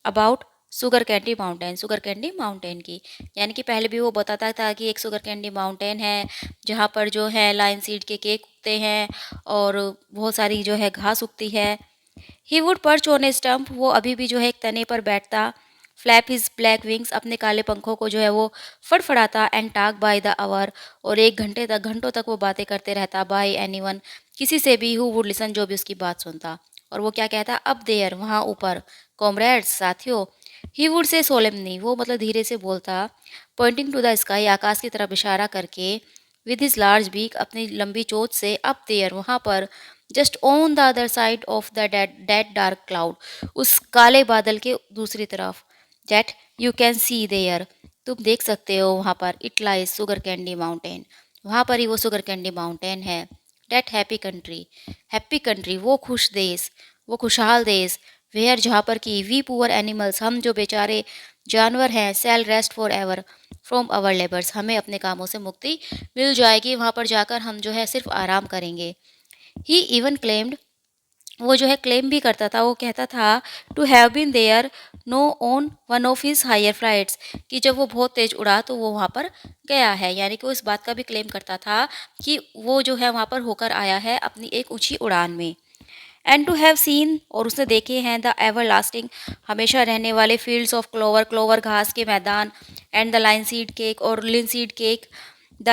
about Sugar Candy Mountain की। यानी कि पहले भी वो बताता था कि एक शुगर कैंडी माउंटेन है जहाँ पर जो है लाइन सीड के केक उगते हैं और बहुत सारी जो है घास उगती है। He would perch on A stump, वो अभी भी जो है एक तने पर बैठता। फ्लैप हिज ब्लैक विंग्स, अपने काले पंखों को जो है वो फड़फड़ाता। And talk by the hour, और एक घंटे तक, घंटों तक वो बातें करते रहता। बाय एनीवन, किसी से भी, हु वुड लिसन, जो भी उसकी बात सुनता। और वो क्या कहता, अब देयर, वहाँ ऊपर, कॉमरेड्स, साथियों। ही वुड से सोलेमनी, वो मतलब धीरे से बोलता, पॉइंटिंग टू द स्काई, आकाश की तरफ इशारा करके, विद हिज लार्ज बीक, अपनी लंबी चोंच से, अप देयर, वहाँ पर, just on the other side of the dead dark cloud, उस काले बादल के दूसरी तरफ, that you can see there, तुम देख सकते हो वहाँ पर, it lies Sugar Candy Mountain, वहाँ पर ही वो शुगर कैंडी माउंटेन है। दैट हैप्पी कंट्री, वो खुश देश, वो खुशहाल देश, वेयर, जहाँ पर कि वी पुअर एनिमल्स, हम जो बेचारे जानवर हैं, shall rest for ever from our labours, हमें अपने कामों से मुक्ति मिल जाएगी, वहाँ पर जाकर हम जो है सिर्फ आराम करेंगे। ही इवन क्लेम्ड, वो जो है क्लेम भी करता था, वो कहता था, to have been there no on one of his higher flights, कि जब वो बहुत तेज उड़ा तो वो वहाँ पर गया है। यानी कि वो इस बात का भी क्लेम करता था कि वो जो है वहाँ पर होकर आया है अपनी एक ऊंची उड़ान में। एंड टू हैव सीन, और उसने देखे हैं, द एवर लास्टिंग, हमेशा रहने वाले फील्ड्स ऑफ क्लोवर, क्लोवर घास के मैदान, and the linseed cake, और linseed cake, the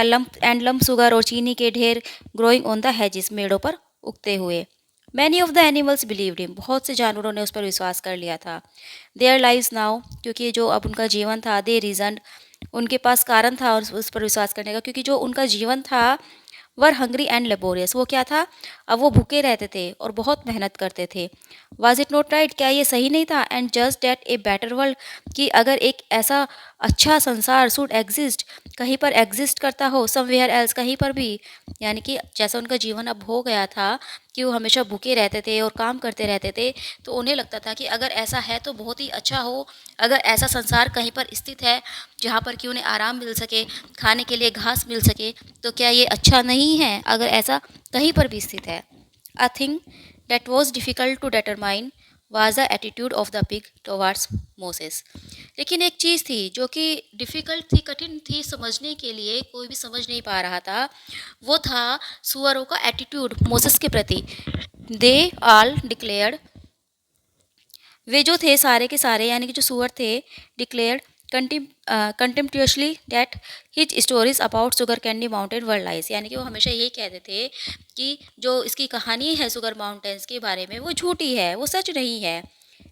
lump sugar, और चीनी के ढेर, ग्रोइंग ऑन द हेजिस, मेड़ों पर उगते हुए। Many of the animals believed him, बहुत से जानवरों ने उस पर विश्वास कर लिया था। देयर लाइव्स नाउ, क्योंकि जो अब उनका जीवन था, दे रीजन, उनके पास कारण था उस पर विश्वास करने का, क्योंकि जो उनका जीवन था, वर हंग्री एंड लेबोरियस, वो क्या था, अब वो भूखे रहते थे और बहुत मेहनत करते थे। वाज इट नॉट राइट, क्या ये सही नहीं था, and just that a better world, कि अगर एक ऐसा अच्छा संसार शुड एग्जिस्ट, कहीं पर एग्जिस्ट करता हो, समवेयर एल्स, कहीं पर भी। यानी कि जैसा उनका जीवन अब हो गया था कि वो हमेशा भूखे रहते थे और काम करते रहते थे, तो उन्हें लगता था कि अगर ऐसा है तो बहुत ही अच्छा हो, अगर ऐसा संसार कहीं पर स्थित है जहाँ पर कि उन्हें आराम मिल सके, खाने के लिए घास मिल सके, तो क्या ये अच्छा नहीं है अगर ऐसा कहीं पर भी स्थित है। A thing that was difficult to determine was the attitude of the pig towards Moses. लेकिन एक चीज़ थी जो कि डिफ़िकल्ट थी, कठिन थी समझने के लिए, कोई भी समझ नहीं पा रहा था, वो था सुअरों का एटीट्यूड मोसेस के प्रति। दे आल डिक्लेयर्ड, वे जो थे सारे के सारे, यानी कि जो सुअर थे, declared contemptuously that his stories about Sugar Candy Mountain were lies, यानी कि वो हमेशा यही कहते थे कि जो इसकी कहानी है शुगर माउंटेन्स के बारे में, वो झूठी है, वो सच नहीं है।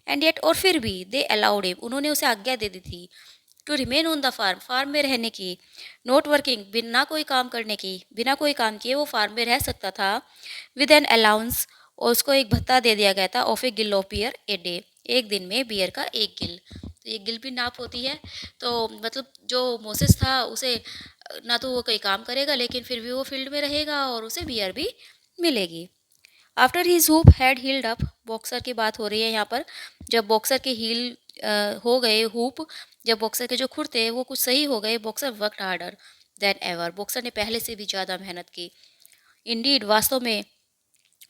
एंड येट, और फिर भी, दे अलाउड हिम, उन्होंने उसे आज्ञा दे दी थी, to remain on the farm, farm में रहने की, नॉट वर्किंग, बिना कोई काम करने की, बिना कोई काम किए वो फार्म में रह सकता था, विद एन अलाउंस, और उसको एक भत्ता दे दिया गया था, of a gill of beer a day, एक दिन में बियर का एक गिल। तो एक गिल भी नाप होती है, तो मतलब जो मोसेस था उसे ना तो वो कोई काम करेगा लेकिन फिर भी वो फील्ड में रहेगा और उसे बियर भी मिलेगी। After his hoof had healed up, Boxer की बात हो रही है यहाँ पर, जब बॉक्सर के हील हो गए, हुप, जब बॉक्सर के जो खुर थे वो कुछ सही हो गए, boxer worked harder than ever, boxer ने पहले से भी ज़्यादा मेहनत की। इंडीड, वास्तव में,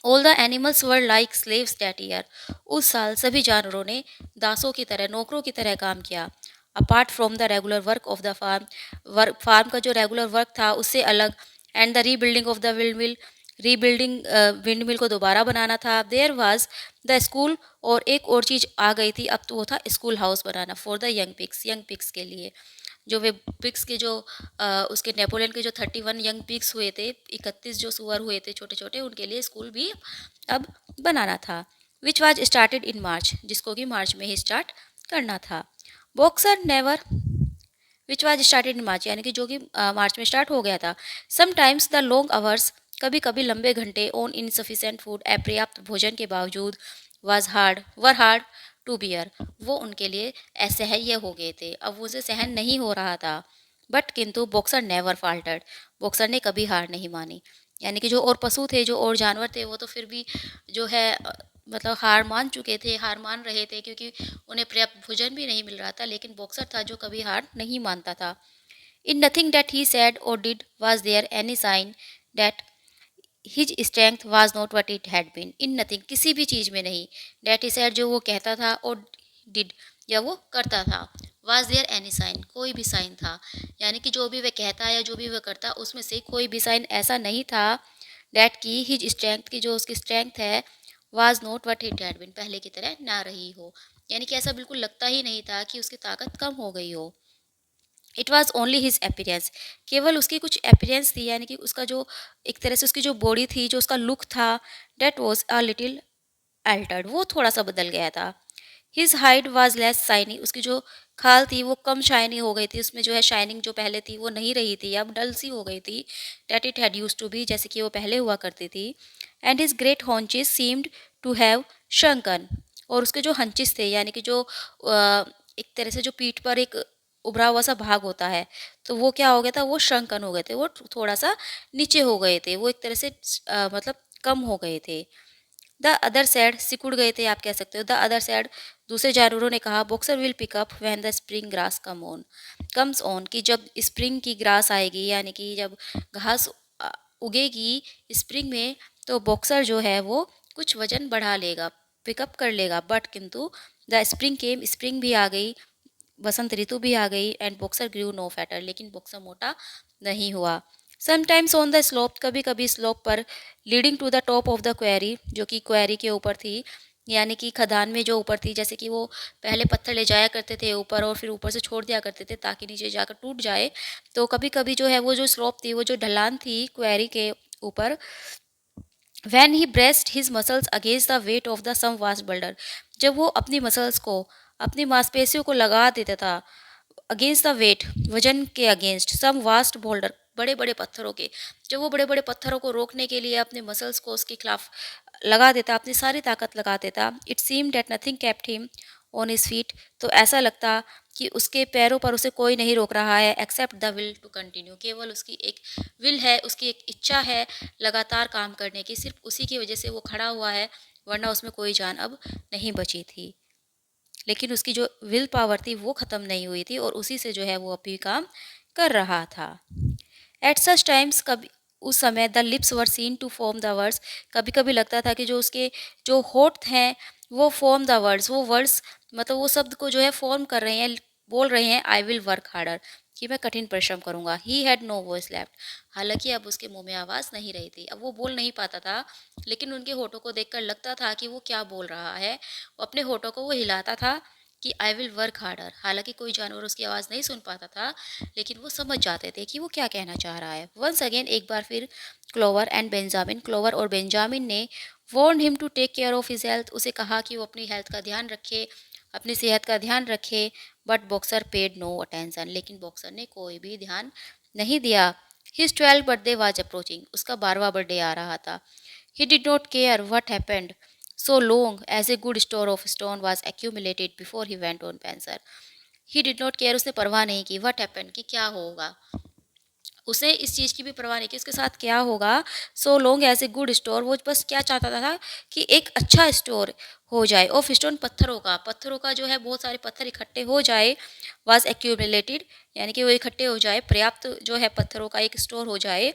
all the animals were like slaves that year, उस साल सभी जानवरों ने दासों की तरह, नौकरों की तरह काम किया। Apart from the regular work of the farm, work, फार्म का जो रेगुलर वर्क था उससे अलग, and the rebuilding of the windmill, rebuilding windmill को दोबारा बनाना था। देयर वाज द स्कूल, और एक और चीज़ आ गई थी अब, तो वो था school house banana, for the young pigs के लिए, जो वे पिग्स के जो उसके नेपोलियन के जो 31 यंग पिग्स हुए थे, 31 जो सुअर हुए थे छोटे छोटे, उनके लिए स्कूल भी अब बनाना था। विच वाज स्टार्टेड इन मार्च, जिसको कि मार्च में ही स्टार्ट करना था। Boxer never, which was started in March, यानी कि जो कि मार्च में स्टार्ट हो गया था। समटाइम्स द लॉन्ग आवर्स, कभी कभी लंबे घंटे, ऑन इनसफिशेंट फूड, अपर्याप्त भोजन के बावजूद, वर हार्ड टू बियर, वो उनके लिए असह्य हो गए थे, अब वो उसे सहन नहीं हो रहा था। बट किंतु बॉक्सर नेवर फाल्टर्ड, बॉक्सर ने कभी हार नहीं मानी। यानी कि जो और पशु थे, जो और जानवर थे, वो तो फिर भी जो है मतलब हार मान चुके थे, हार मान रहे थे, क्योंकि उन्हें पर्याप्त भोजन भी नहीं मिल रहा था। लेकिन बॉक्सर था जो कभी हार नहीं मानता था। In nothing that he said और did was there any sign that his strength was not what it had been. In nothing, किसी भी चीज़ में नहीं, दैट ही सेड, जो वो कहता था, और डिड, या वो करता था, वाज देयर एनी साइन, कोई भी साइन था, यानी कि जो भी वह कहता या जो भी वह करता उसमें से कोई भी साइन ऐसा नहीं था दैट की हिज स्ट्रेंथ, की जो उसकी स्ट्रेंथ है, was not what it had been, पहले की तरह ना रही हो। यानी कि ऐसा बिल्कुल लगता ही नहीं था कि उसकी ताकत कम हो गई हो। It was only his appearance, केवल उसकी कुछ अपीयरेंस थी, यानी कि उसका जो एक तरह से उसकी जो बॉडी थी, जो उसका लुक था, that was a little altered, वो थोड़ा सा बदल गया था। His hide was less shiny, उसकी जो खाल थी वो कम शाइनी हो गई थी, उसमें जो है शाइनिंग जो पहले थी वो नहीं रही थी, अब डल सी हो गई थी, that it had used to be, जैसे कि वो पहले हुआ करती थी। And his great haunches seemed to have shrunken, और उसके जो हंचिस थे, यानी कि जो एक तरह से जो पीठ पर एक उभरा हुआ सा भाग होता है, तो वो क्या हो गया था, वो शंकन हो गए थे, वो थोड़ा सा नीचे हो गए थे, वो एक तरह से मतलब कम हो गए थे। द अदर सैड, सिकुड़ गए थे आप कह सकते हो। द अदर सैड, दूसरे जानवरों ने कहा, Boxer will pick up when the spring grass comes on, कि जब स्प्रिंग की ग्रास आएगी, यानी कि जब घास उगेगी स्प्रिंग में, तो बॉक्सर जो है वो कुछ वजन बढ़ा लेगा, पिकअप कर लेगा। बट किंतु द स्प्रिंग केम, स्प्रिंग भी आ गई, बसंत ऋतु भी आ गई, and Boxer grew no fatter, लेकिन बॉक्सर मोटा नहीं हुआ। समटाइम्स ऑन द स्लोप, कभी कभी स्लोप पर, leading to the top of the quarry, जो कि क्वेरी के ऊपर थी, यानी कि खदान में जो ऊपर थी, जैसे कि वो पहले पत्थर ले जाया करते थे ऊपर और फिर ऊपर से छोड़ दिया करते थे ताकि नीचे जाकर टूट जाए। तो कभी कभी जो है वो जो स्लोप थी, वो जो ढलान थी क्वेरी के ऊपर, when he braced his muscles against the weight of the some vast boulder, जब वो अपनी मसल्स को, अपनी मांसपेशियों को लगा देता था अगेंस्ट द वेट, वजन के अगेंस्ट, सम वास्ट बोल्डर, बड़े बड़े पत्थरों के, जब वो बड़े बड़े पत्थरों को रोकने के लिए अपने मसल्स को उसके खिलाफ लगा देता, अपनी सारी ताकत लगा देता, it seem that nothing kept him on his feet, तो ऐसा लगता कि उसके पैरों पर उसे कोई नहीं रोक रहा है, except the will to continue, केवल उसकी एक विल है, उसकी एक इच्छा है लगातार काम करने की, सिर्फ उसी की वजह से वो खड़ा हुआ है, वरना उसमें कोई जान अब नहीं बची थी। लेकिन उसकी जो विल पावर थी वो ख़त्म नहीं हुई थी, और उसी से जो है वो अभी काम कर रहा था। एट सच टाइम्स, कभी उस समय, the lips were seen to form the words, कभी कभी लगता था कि जो उसके जो होठ हैं वो फॉर्म द वर्ड्स, वो वर्ड्स मतलब वो शब्द को जो है फॉर्म कर रहे हैं, बोल रहे हैं, आई विल वर्क हार्डर, कि मैं कठिन परिश्रम करूंगा। He had no voice left, हालांकि अब उसके मुंह में आवाज़ नहीं रही थी, अब वो बोल नहीं पाता था, लेकिन उनके होठों को देखकर लगता था कि वो क्या बोल रहा है, वो अपने होठों को वो हिलाता था कि आई विल वर्क हार्डर। हालांकि कोई जानवर उसकी आवाज़ नहीं सुन पाता था, लेकिन वो समझ जाते थे कि वो क्या कहना चाह रहा है। वंस अगेन, एक बार फिर, क्लोवर एंड बेंजामिन, क्लोवर और बेंजामिन ने warned him to take care of his health, उसे कहा कि वो अपनी हेल्थ का ध्यान रखे, अपनी सेहत का ध्यान रखे। But Boxer paid no attention, लेकिन बॉक्सर ने कोई भी ध्यान नहीं दिया। His 12th birthday was approaching, उसका 12वां बर्थडे आ रहा था। He did not care what happened so long as a good store of stone was accumulated before he went on pension. He did not care, उसने परवाह नहीं की, what happen, कि क्या होगा, उसे इस चीज़ की भी परवाह नहीं कि उसके साथ क्या होगा। So long as a good store, वो बस क्या चाहता था कि एक अच्छा स्टोर हो जाए, ऑफ स्टोन, पत्थरों का जो है बहुत सारे पत्थर इकट्ठे हो जाए, वाज एक्यूमुलेटेड, यानी कि वो इकट्ठे हो जाए, पर्याप्त जो है पत्थरों का एक स्टोर हो जाए,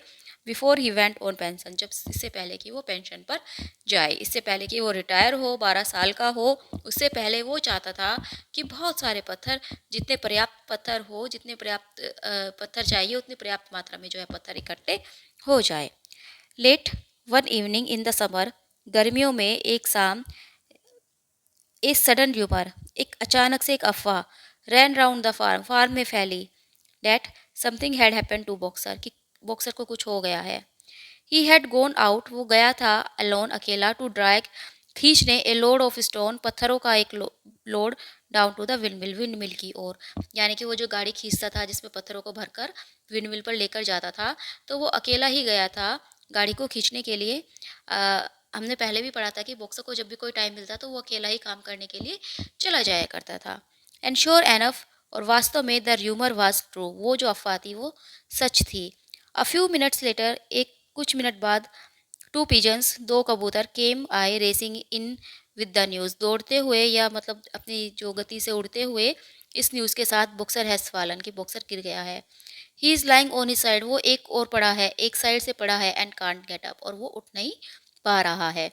before he went on pension, जब इससे पहले कि वो पेंशन पर जाए, इससे पहले कि वो रिटायर हो, 12 साल का हो, उससे पहले वो चाहता था कि बहुत सारे पत्थर, जितने पर्याप्त पत्थर हो, जितने पर्याप्त पत्थर चाहिए उतनी पर्याप्त मात्रा में जो है पत्थर इकट्ठे हो जाए। Let one evening in the summer, गर्मियों में एक शाम, ए सडन र्यूमर, एक अचानक से एक अफवाह, ran round the farm, farm में फैली, that something had happen to Boxer, कि बॉक्सर को कुछ हो गया है। ही हैड गोन आउट, वो गया था अलोन, अकेला, टू ड्रैग, खींचने, ए लोड ऑफ स्टोन, पत्थरों का एक load, down to the windmill की ओर, यानी कि वो जो गाड़ी खींचता था जिसमें पत्थरों को भरकर विंड मिल पर लेकर जाता था, तो वो अकेला ही गया था गाड़ी को खींचने के लिए। हमने पहले भी पढ़ा था कि बॉक्सर को जब भी कोई टाइम मिलता तो वो अकेला ही काम करने के लिए चला जाया करता था। एंड श्योर एनफ, और वास्तव में द र्यूमर वाज ट्रू, वो जो अफवाह थी वो सच थी। अ फ्यू मिनट्स लेटर, एक कुछ मिनट बाद टू पिजन्स, दो कबूतर, केम आए racing in with the news, दौड़ते हुए या मतलब अपनी जो गति से उड़ते हुए इस न्यूज़ के साथ, बॉक्सर हैज़ फॉलन, कि बॉक्सर गिर गया है। He is lying on his side, वो एक और पड़ा है, एक साइड से पड़ा है, एंड कांट गेट अप, और वो उठ नहीं पा रहा है।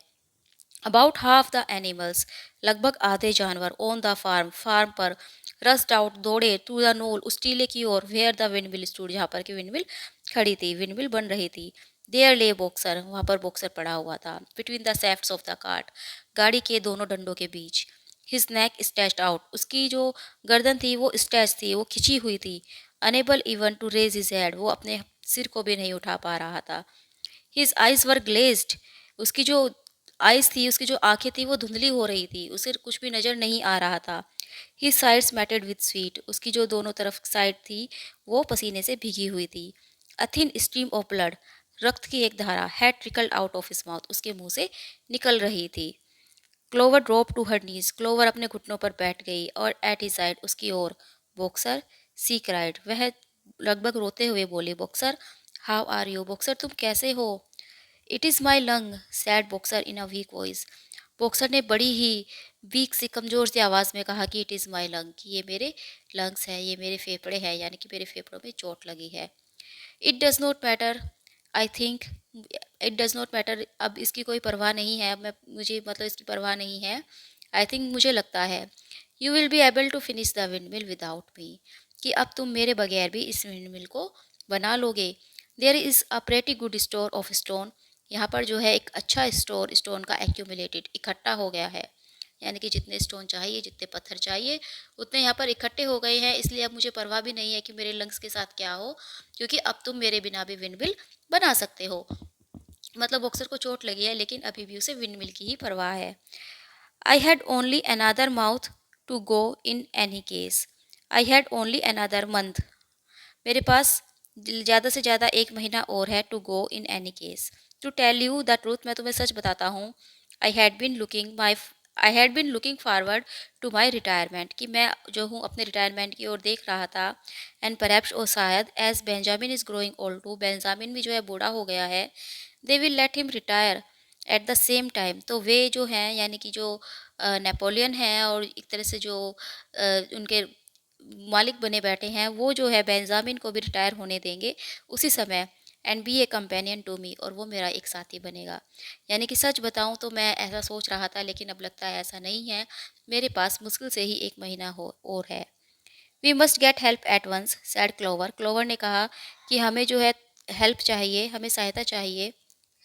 अबाउट हाफ द एनिमल्स, लगभग आधे जानवर, ऑन द फार्म, फार्म पर, रस्ट आउट, दौड़े, टू द नोल, उस टीले की ओर, वेयर द विंडमिल स्टूड, जहाँ पर की विंडमिल खड़ी थी, विंडमिल बन रही थी। देयर ले बॉक्सर, वहाँ पर बॉक्सर पड़ा हुआ था। Between the shafts of the cart, गाड़ी के दोनों डंडों के बीच। हिज नेक स्ट्रेच्ड आउट, उसकी जो गर्दन थी वो स्ट्रेच थी, वो खिंची हुई थी। Unable even to raise his head, वो अपने सिर को भी नहीं उठा पा रहा था। हिज आइज वर ग्लेज्ड, उसकी जो आइज थी, उसकी जो आंखें थी वो धुंधली हो रही थी, उसे कुछ भी नजर नहीं आ रहा था। His sides matted with sweet, उसकी जो दोनों तरफ साइड थी वो पसीने से भीगी हुई थी। A thin stream of blood, रक्त की एक धारा, had trickled out of his mouth, उसके मुंह से निकल रही थी। Clover drop to her knees, Clover अपने घुटनों पर बैठ गई, और एट हिज साइड, उसकी ओर, बॉक्सर, सी क्राइड, वह लगभग रोते हुए बोली, Boxer, how are you, Boxer तुम कैसे हो? It is my lung, said Boxer in a weak voice, Boxer ने बड़ी ही वीक सी, कमज़ोर सी आवाज़ में कहा कि इट इज़ माई लंग, कि ये मेरे लंग्स हैं, ये मेरे फेफड़े हैं, यानी कि मेरे फेफड़ों में चोट लगी है। It does not matter, I think, it does not matter, अब इसकी कोई परवाह नहीं है, अब मैं, मुझे मतलब इसकी परवाह नहीं है। आई थिंक, मुझे लगता है, you will be able to finish the windmill without me, कि अब तुम मेरे बगैर भी इस विंडमिल को बना लोगे। There is a pretty good store of stone, यहाँ पर जो है एक अच्छा स्टोर स्टोन का एक्यूमुलेटेड, इकट्ठा हो गया है, यानी कि जितने स्टोन चाहिए, जितने पत्थर चाहिए, उतने यहाँ पर इकट्ठे हो गए हैं, इसलिए अब मुझे परवाह भी नहीं है कि मेरे लंग्स के साथ क्या हो, क्योंकि अब तुम मेरे बिना भी विंडमिल बना सकते हो। मतलब बॉक्सर को चोट लगी है, लेकिन अभी भी उसे विंडमिल की ही परवाह है। I had only another mouth to go in any case, I had only another month, मेरे पास ज़्यादा से ज़्यादा एक महीना और है, to go in any case, to tell you the truth, मैं तुम्हें सच बताता हूँ। I had been looking forward to my retirement, कि मैं जो हूँ अपने रिटायरमेंट की ओर देख रहा था। एंड परहैप्स, और शायद, as Benjamin is growing old too, Benjamin भी जो है बूढ़ा हो गया है, they will let him retire at the same time, तो वे जो हैं, यानी कि जो नेपोलियन हैं और एक तरह से जो उनके मालिक बने बैठे हैं, वो जो है बेंजामिन को भी रिटायर होने देंगे उसी समय। And be a companion to me, और वो मेरा एक साथी बनेगा। यानी कि सच बताऊं तो मैं ऐसा सोच रहा था, लेकिन अब लगता है ऐसा नहीं है, मेरे पास मुश्किल से ही एक महीना हो और है। We must get help at once, said Clover, Clover ने कहा कि हमें जो है हेल्प चाहिए, हमें सहायता चाहिए।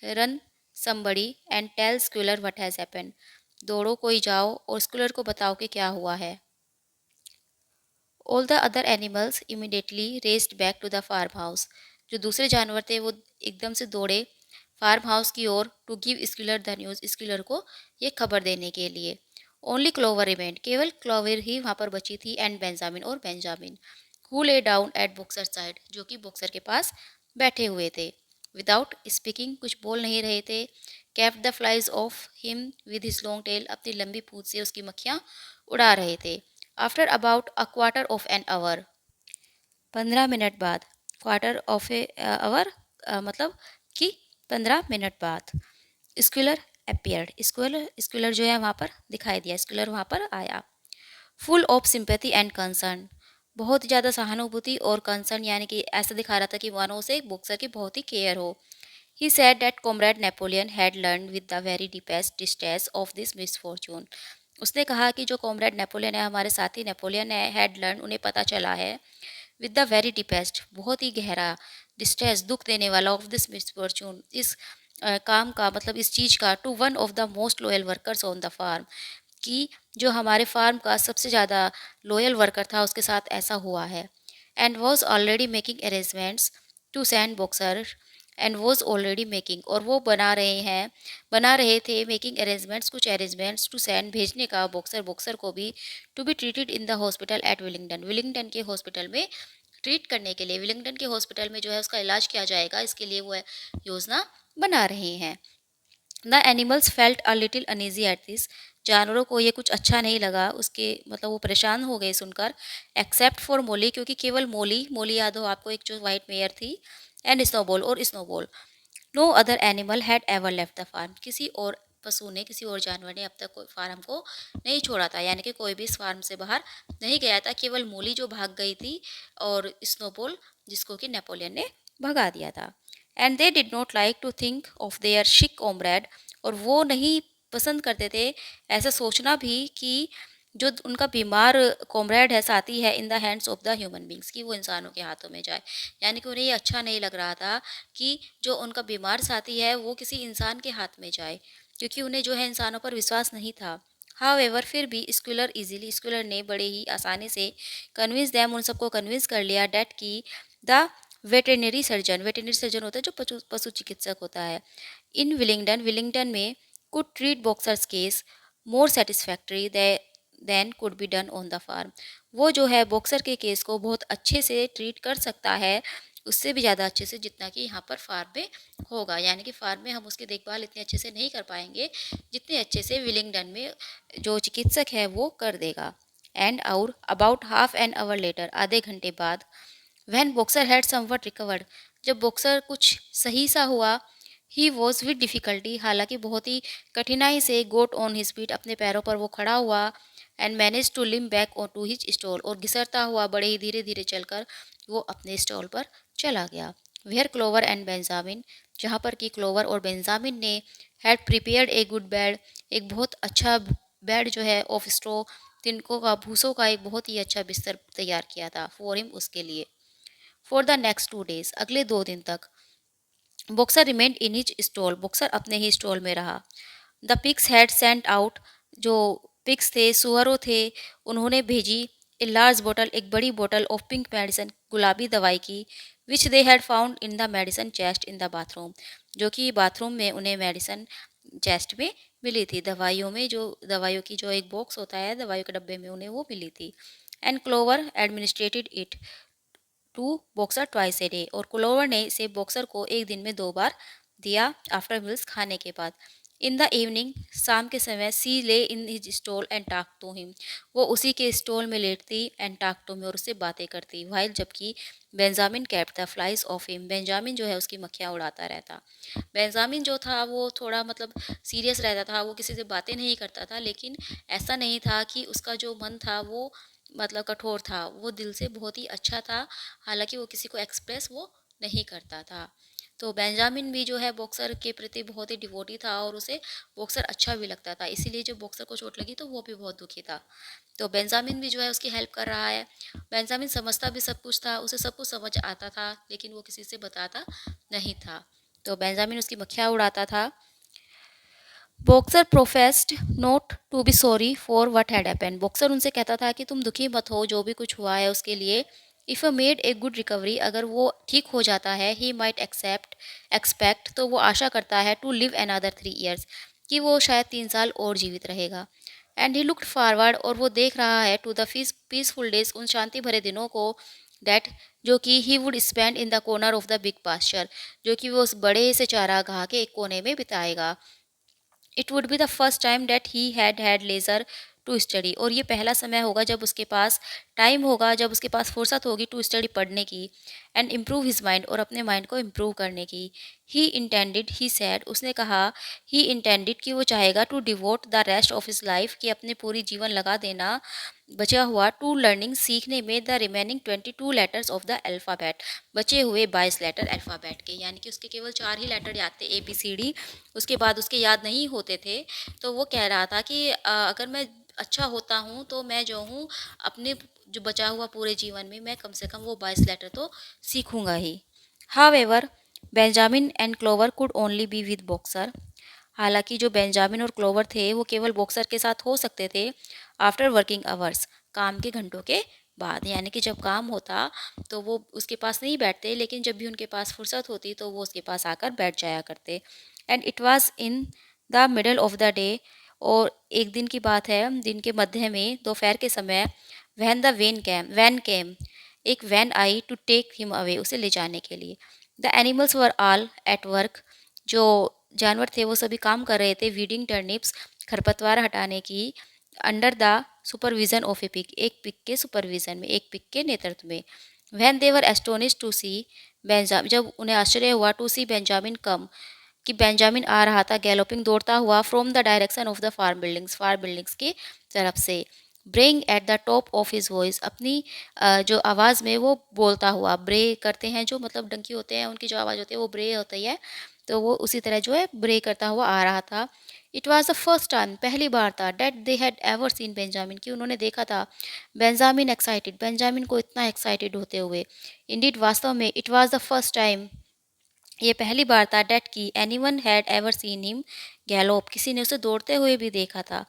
Run somebody and tell Squealer what has happened, दौड़ो, कोई जाओ और स्कूलर को बताओ कि क्या हुआ है। All the other animals immediately raced back to the farmhouse, जो दूसरे जानवर थे वो एकदम से दौड़े फार्म हाउस की ओर, to give Squealer the news, Squealer को ये खबर देने के लिए। ओनली क्लोवर रिमेंड, केवल क्लोवर ही वहाँ पर बची थी, एंड बेंजामिन, और Benjamin, who lay down at Boxer side, जो कि बॉक्सर के पास बैठे हुए थे। विदाउट स्पीकिंग, कुछ बोल नहीं रहे थे। Kept the flies of him with his long tail, अपनी लंबी पूंछ से उसकी मक्खियाँ उड़ा रहे थे। After about a quarter of an hour, 15 minute बाद, क्वार्टर ऑफ ए आवर मतलब कि 15 मिनट बाद, स्क्यूलर अपियर्ड, स्क्यूलर स्क्यूलर जो है वहाँ पर दिखाई दिया, स्क्यूलर वहाँ पर आया। Full of sympathy and concern, बहुत ही ज़्यादा सहानुभूति और कंसर्न, यानी कि ऐसा दिखा रहा था कि मानो उसे बॉक्सर की बहुत ही केयर हो। He said that comrade Napoleon had learn with the very deepest distress of this misfortune, उसने कहा कि जो कॉमरेड नेपोलियन है, हमारे साथी नेपोलियन है, हैड लर्न, उन्हें पता चला है, विद द वेरी डीपेस्ट, बहुत ही गहरा, डिस्ट्रेस, दुख देने वाला, ऑफ दिस मिसफॉर्चून, इस काम का, मतलब इस चीज़ का, to one of the most loyal workers on the farm, कि जो हमारे फार्म का सबसे ज़्यादा लॉयल वर्कर था उसके साथ ऐसा हुआ है। And was already making arrangements to send Boxer, and was already making, और वो बना रहे थे, मेकिंग अरेंजमेंट्स, कुछ अरेंजमेंट्स, टू सेंड, भेजने का, बॉक्सर, बॉक्सर को भी, to be treated in the hospital at Willingdon, Willingdon के हॉस्पिटल में ट्रीट करने के लिए, विलिंगडन के हॉस्पिटल में जो है उसका इलाज किया जाएगा, इसके लिए वो योजना बना रहे हैं। The animals felt a little uneasy at this, जानवरों को ये कुछ अच्छा नहीं लगा, उसके मतलब वो परेशान हो गए सुनकर। एक्सेप्ट फॉर मोली, क्योंकि केवल मोली, मोली याद हो आपको, एक जो वाइट मेयर थी, एंड स्नोबॉल, और Snowball, no other animal had ever left the farm, किसी और पशु ने, किसी और जानवर ने अब तक कोई फार्म को नहीं छोड़ा था, यानी कि कोई भी इस फार्म से बाहर नहीं गया था, केवल मूली जो भाग गई थी और स्नोबॉल जिसको कि नेपोलियन ने भगा दिया था। And they did not like to think of their sick comrade, और वो नहीं पसंद करते थे ऐसा सोचना भी कि जो उनका बीमार कॉमरेड है, साथी है, in the hands of the human beings, कि वो इंसानों के हाथों में जाए। यानी कि उन्हें ये अच्छा नहीं लग रहा था कि जो उनका बीमार साथी है वो किसी इंसान के हाथ में जाए, क्योंकि उन्हें जो है इंसानों पर विश्वास नहीं था। हाउएवर फिर भी स्क्यूलर ने बड़े ही आसानी से कन्विंस दैम, उन सबको कन्विंस कर लिया, डेट की द वेटेनरी सर्जन होता है जो पशु पशु चिकित्सक होता है, इन विलिंगडन में could treat Boxer's case more satisfactory than could be done on the farm. वो जो है बॉक्सर के केस को बहुत अच्छे से ट्रीट कर सकता है, उससे भी ज़्यादा अच्छे से जितना कि यहाँ पर फार्म में होगा। यानी कि फार्म में हम उसकी देखभाल इतने अच्छे से नहीं कर पाएंगे जितने अच्छे से विलिंगडन में जो चिकित्सक है वो कर देगा। एंड और about half an hour later, आधे घंटे बाद, when boxer had somewhat recovered, जब बॉक्सर कुछ सही सा हुआ, ही वॉज विद डिफ़िकल्टी, हालांकि बहुत ही कठिनाई से, गोट ऑन हिज फीट, अपने पैरों पर वो खड़ा हुआ, and manage to limp back on to his stall, और घिसरता हुआ बड़े ही धीरे धीरे चलकर वो अपने स्टॉल पर चला गया। वेयर क्लोवर एंड बेंजामिन, जहाँ पर कि क्लोवर और बेंजामिन ने had prepared a good bed, एक बहुत अच्छा बेड जो है ऑफ स्ट्रो, तिनकों का, भूसों का एक बहुत ही अच्छा बिस्तर तैयार किया था फॉर हिम, उसके लिए। फॉर द नेक्स्ट 2 days, अगले 2 दिन तक बॉक्सर रिमेंड इन हिज स्टॉल, बॉक्सर अपने ही स्टॉल में रहा। The pigs had sent out, जो पिग्स थे, सुअरों थे, उन्होंने भेजी ए लार्ज बोतल, एक बड़ी बोतल ऑफ पिंक मेडिसिन, गुलाबी दवाई की, which they had found in the medicine chest in the bathroom, जो कि बाथरूम में उन्हें मेडिसिन चेस्ट में मिली थी, दवाइयों में, जो दवाइयों की जो एक बॉक्स होता है दवाइयों के डब्बे में, उन्हें वो मिली थी। And Clover administered it to Boxer twice a day, और क्लोवर ने इसे बॉक्सर को एक दिन में 2 बार दिया, आफ्टर मील्स, खाने के बाद। इन द इवनिंग, शाम के समय, she lay in his stall and talk to him, वो उसी के स्टॉल में लेटती, एंड टाक टू में, और उससे बातें करती, वाइल, जबकि Benjamin kept the flies of him, Benjamin जो है उसकी मक्खियाँ उड़ाता रहता। बेंजामिन जो था वो थोड़ा मतलब सीरियस रहता था, वो किसी से बातें नहीं करता था, लेकिन ऐसा नहीं था कि उसका जो मन था वो मतलब कठोर था, वो दिल से बहुत ही अच्छा था, हालांकि वो किसी को एक्सप्रेस वो नहीं करता था। तो बेंजामिन भी जो है बॉक्सर के प्रति बहुत ही डिवोटी था, और उसे बॉक्सर अच्छा भी लगता था, इसीलिए जब बॉक्सर को चोट लगी तो वो भी बहुत दुखी था। तो बेंजामिन भी जो है उसकी हेल्प कर रहा है। बेंजामिन समझता भी सब कुछ था, उसे सब कुछ समझ आता था, लेकिन वो किसी से बताता नहीं था। तो बेंजामिन उसकी मक्खियाँ उड़ाता था। Boxer professed not to be sorry for what had happen, Boxer उनसे कहता था कि तुम दुखी मत हो जो भी कुछ हुआ है उसके लिए। If a made a good recovery, अगर वो ठीक हो जाता है, ही माइट एक्सपेक्ट, तो वो आशा करता है, टू लिव अनदर 3 years, कि वो शायद 3 साल और जीवित रहेगा। एंड ही लुक्ड फॉरवर्ड, और वो देख रहा है, टू द पीसफुल डेज, उन शांति भरे दिनों को, दैट, जो कि he would spend in the corner of the big pasture, जो कि वो उस बड़े से चारागाह के एक कोने में बिताएगा। It would be the first time that he had had leisure to study, और ये पहला समय होगा जब उसके पास टाइम होगा, जब उसके पास फुर्सत होगी टू स्टडी, पढ़ने की, एंड इम्प्रूव हिज माइंड, और अपने माइंड को इम्प्रूव करने की। ही इंटेंडेड, ही सैड, उसने कहा, ही इंटेंडेड, कि वो चाहेगा, to devote the rest of his life, कि अपने पूरी जीवन लगा देना बचा हुआ, टू लर्निंग, सीखने में, the remaining 22 letters of the alphabet, बचे हुए 22 लेटर अल्फ़ाबेट के, यानी कि उसके केवल 4 ही लेटर याद थे, ABCD, उसके बाद उसके याद नहीं होते थे। तो वो कह रहा था कि अगर मैं अच्छा होता हूँ तो मैं जो हूँ अपने जो बचा हुआ पूरे जीवन में मैं कम से कम वो 22 लेटर तो सीखूंगा ही। However Benjamin and Clover could only be with Boxer, हालांकि जो बेंजामिन और क्लोवर थे वो केवल बॉक्सर के साथ हो सकते थे, आफ्टर वर्किंग आवर्स, काम के घंटों के बाद, यानी कि जब काम होता तो वो उसके पास नहीं बैठते, लेकिन जब भी उनके पास फुर्सत होती तो वो उसके पास आकर बैठ जाया करते। And it was in the middle of the day, और एक दिन की बात है, दिन के मध्य में, दोपहर के समय, वैन द वैन केम, एक वैन आई, टू टेक हिम अवे, उसे ले जाने के लिए। The animals were all at work, जो जानवर थे वो सभी काम कर रहे थे, वीडिंग टर्निप्स, खरपतवार हटाने की, under the supervision of A pig, एक पिग के सुपरविजन में, एक पिग के नेतृत्व में। वैन देवर एस्टोनिश टू सी, जब उन्हें आश्चर्य हुआ टू सी बेंजामिन कम, कि बेंजामिन आ रहा था गैलोपिंग दौड़ता हुआ from the direction of the farm buildings की तरफ से, braying at the top of his voice, अपनी जो आवाज़ में वो बोलता हुआ, ब्रे करते हैं जो मतलब डंकी होते हैं उनकी जो आवाज़ होती है वो ब्रे होती है, तो वो उसी तरह जो है ब्रे करता हुआ आ रहा था। It was the first time, पहली बार था, that they had ever seen Benjamin, कि उन्होंने देखा था बेंजामिन एक्साइटेड, बेंजामिन को इतना एक्साइटेड होते हुए। इंडीड, वास्तव में, it was the first time, ये पहली बार था, डेट की anyone had ever seen him gallop, किसी ने उसे दौड़ते हुए भी देखा था।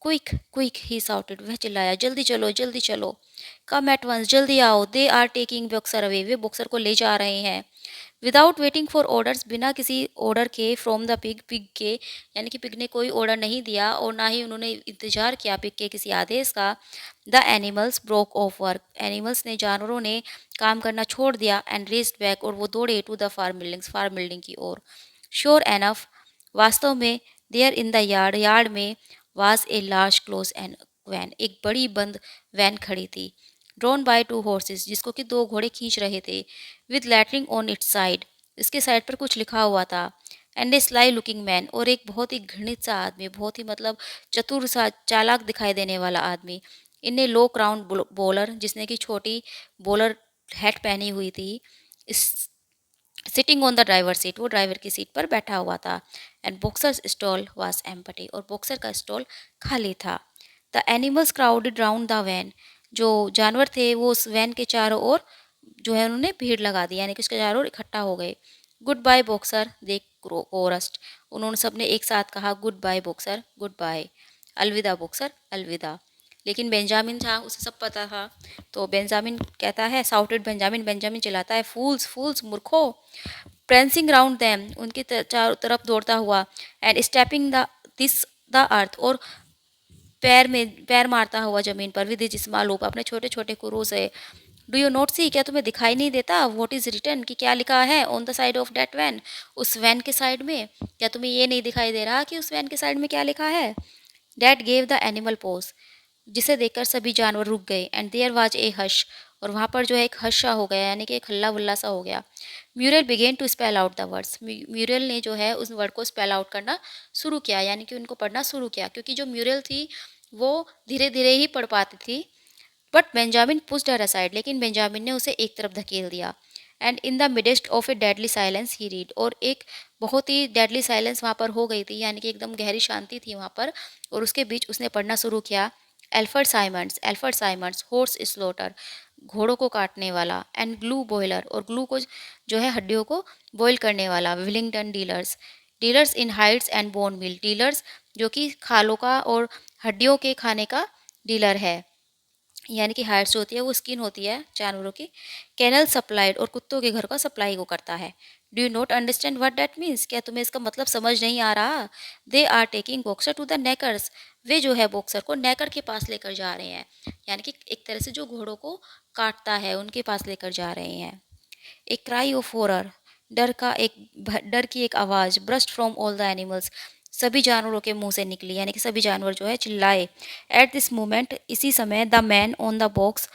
क्विक क्विक ही साउटेड, वह चिल्लाया, जल्दी चलो जल्दी चलो, कम एट वंस, जल्दी आओ, they are taking Boxer away, वे बॉक्सर को ले जा रहे हैं। विदाउट वेटिंग फॉर ऑर्डर्स, बिना किसी ऑर्डर के, फ्रॉम द पिग, पिग के, यानी कि पिग ने कोई ऑर्डर नहीं दिया और ना ही उन्होंने इंतजार किया पिग के किसी आदेश का। The animals broke of work, animals ने, जानवरों ने काम करना छोड़ दिया, एंड रेस्ड बैक, और वो दौड़े टू द फार्म बिल्डिंग की ओर। श्योर एनफ, वास्तव में, there in the yard, yard में, was a large closed and van, एक बड़ी बंद वैन खड़ी थी, ड्रोन बाय टू हॉर्सेस, जिसको कि दो घोड़े खींच रहे थे, with lettering on its side, इसके साइड पर कुछ लिखा हुआ था, and a sly looking man, और एक बहुत ही घृणित सा आदमी, बहुत ही मतलब चतुर सा, चालाक दिखाई देने वाला आदमी, इनने लो क्राउन बॉलर, जिसने की छोटी बॉलर हैट पहनी हुई थी, is sitting on the driver seat, वो ड्राइवर की सीट पर बैठा हुआ था, and Boxer stall was empty, और बॉक्सर का स्टॉल खाली था। The animals crowded round the van, जो जानवर थे वो उस वैन के चारों ओर जो है उन्होंने भीड़ लगा दी, यानी कि उसके चारों ओर इकट्ठा हो गए। Goodbye Boxer, they chorused, उन्होंने सबने एक साथ कहा, goodbye Boxer, goodbye, अलविदा बॉक्सर, अलविदा। लेकिन बेंजामिन था, उसे सब पता था, तो बेंजामिन कहता है, साउटेड बेंजामिन, बेंजामिन चिल्लाता है, फूल्स फूल्स, मूर्खो, प्रेंसिंग राउंड दैम, उनकी चारों तरफ दौड़ता हुआ, and stepping the this the earth, और पैर मारता हुआ जमीन पर, विद हिज स्मॉल हूप, अपने छोटे छोटे कुरों से। डू यू नॉट सी, क्या तुम्हें दिखाई नहीं देता, व्हाट इज रिटन, कि क्या लिखा है, on the side of that when, उस वैन के साइड में, क्या तुम्हें ये नहीं दिखाई दे रहा कि उस वैन के साइड में क्या लिखा है। That gave the animal pause, जिसे देखकर सभी जानवर रुक गए, and there was a hush, और वहाँ पर जो है एक हश सा हो गया, यानी कि एक हल्ला बुल्ला सा हो गया। Muriel began to spell out the words, Muriel ने जो है उस वर्ड को स्पेल आउट करना शुरू किया, यानी कि उनको पढ़ना शुरू किया, क्योंकि जो म्यूरल थी वो धीरे धीरे ही पढ़ पाती थी, but Benjamin pushed her aside, लेकिन बेंजामिन ने उसे एक तरफ धकेल दिया। And in the midst of A deadly silence he read, और एक बहुत ही डेडली साइलेंस वहाँ पर हो गई थी, यानी कि एकदम गहरी शांति थी वहाँ पर, और उसके बीच उसने पढ़ना शुरू किया, एल्फर्ड साइमंड्स, हॉर्स स्लॉटर, घोड़ों को काटने वाला, एंड ग्लू बॉयलर, और ग्लू को जो है हड्डियों को बॉयल करने वाला, Willingdon dealers, dealers in hides and bone meal, dealers जो कि खालों का और हड्डियों के खाने का डीलर है, यानी कि हाइड्स जो होती है वो स्किन होती है जानवरों की। कैनल सप्लाइड, और कुत्तों के घर का सप्लाई को करता है। Do you not understand what that means, क्या तुम्हें इसका मतलब समझ नहीं आ रहा। They are taking Boxer to the knacker's, वे जो है बॉक्सर को नेकर के पास लेकर जा रहे हैं, यानी कि एक तरह से जो घोड़ों को काटता है उनके पास लेकर जा रहे हैं। एक क्राई ऑफ हॉरर, डर की एक आवाज़, burst from all the animals, सभी जानवरों के मुंह से निकली, यानी कि सभी जानवर जो है चिल्लाए। एट दिस मोमेंट, इसी समय, the man on the box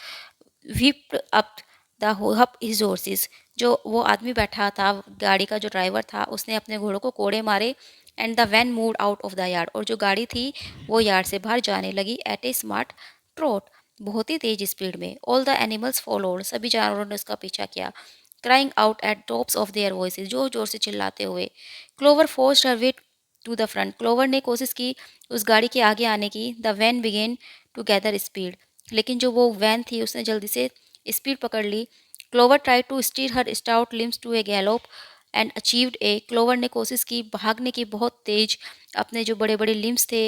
whipped up the हप हिज हॉर्सेस, जो वो आदमी बैठा था, गाड़ी का जो ड्राइवर था, उसने अपने घोड़ों को कोड़े मारे। And the van moved out of the yard, और जो गाड़ी थी वो यार्ड से बाहर जाने लगी, एट ए स्मार्ट ट्रोट, बहुत ही तेज स्पीड में। ऑल द एनिमल्स फॉलोड, सभी जानवरों ने उसका पीछा किया, crying out at tops of their voices, जोर जोर से चिल्लाते हुए। Clover forced her way to the front, क्लोवर ने कोशिश की उस गाड़ी के आगे आने की। The van began to gather speed, लेकिन जो वो वैन थी उसने जल्दी से स्पीड पकड़ ली। Clover tried to steer her stout limbs to a gallop and achieved a, Clover ने कोशिश की भागने की बहुत तेज, अपने जो बड़े बड़े लिम्स थे,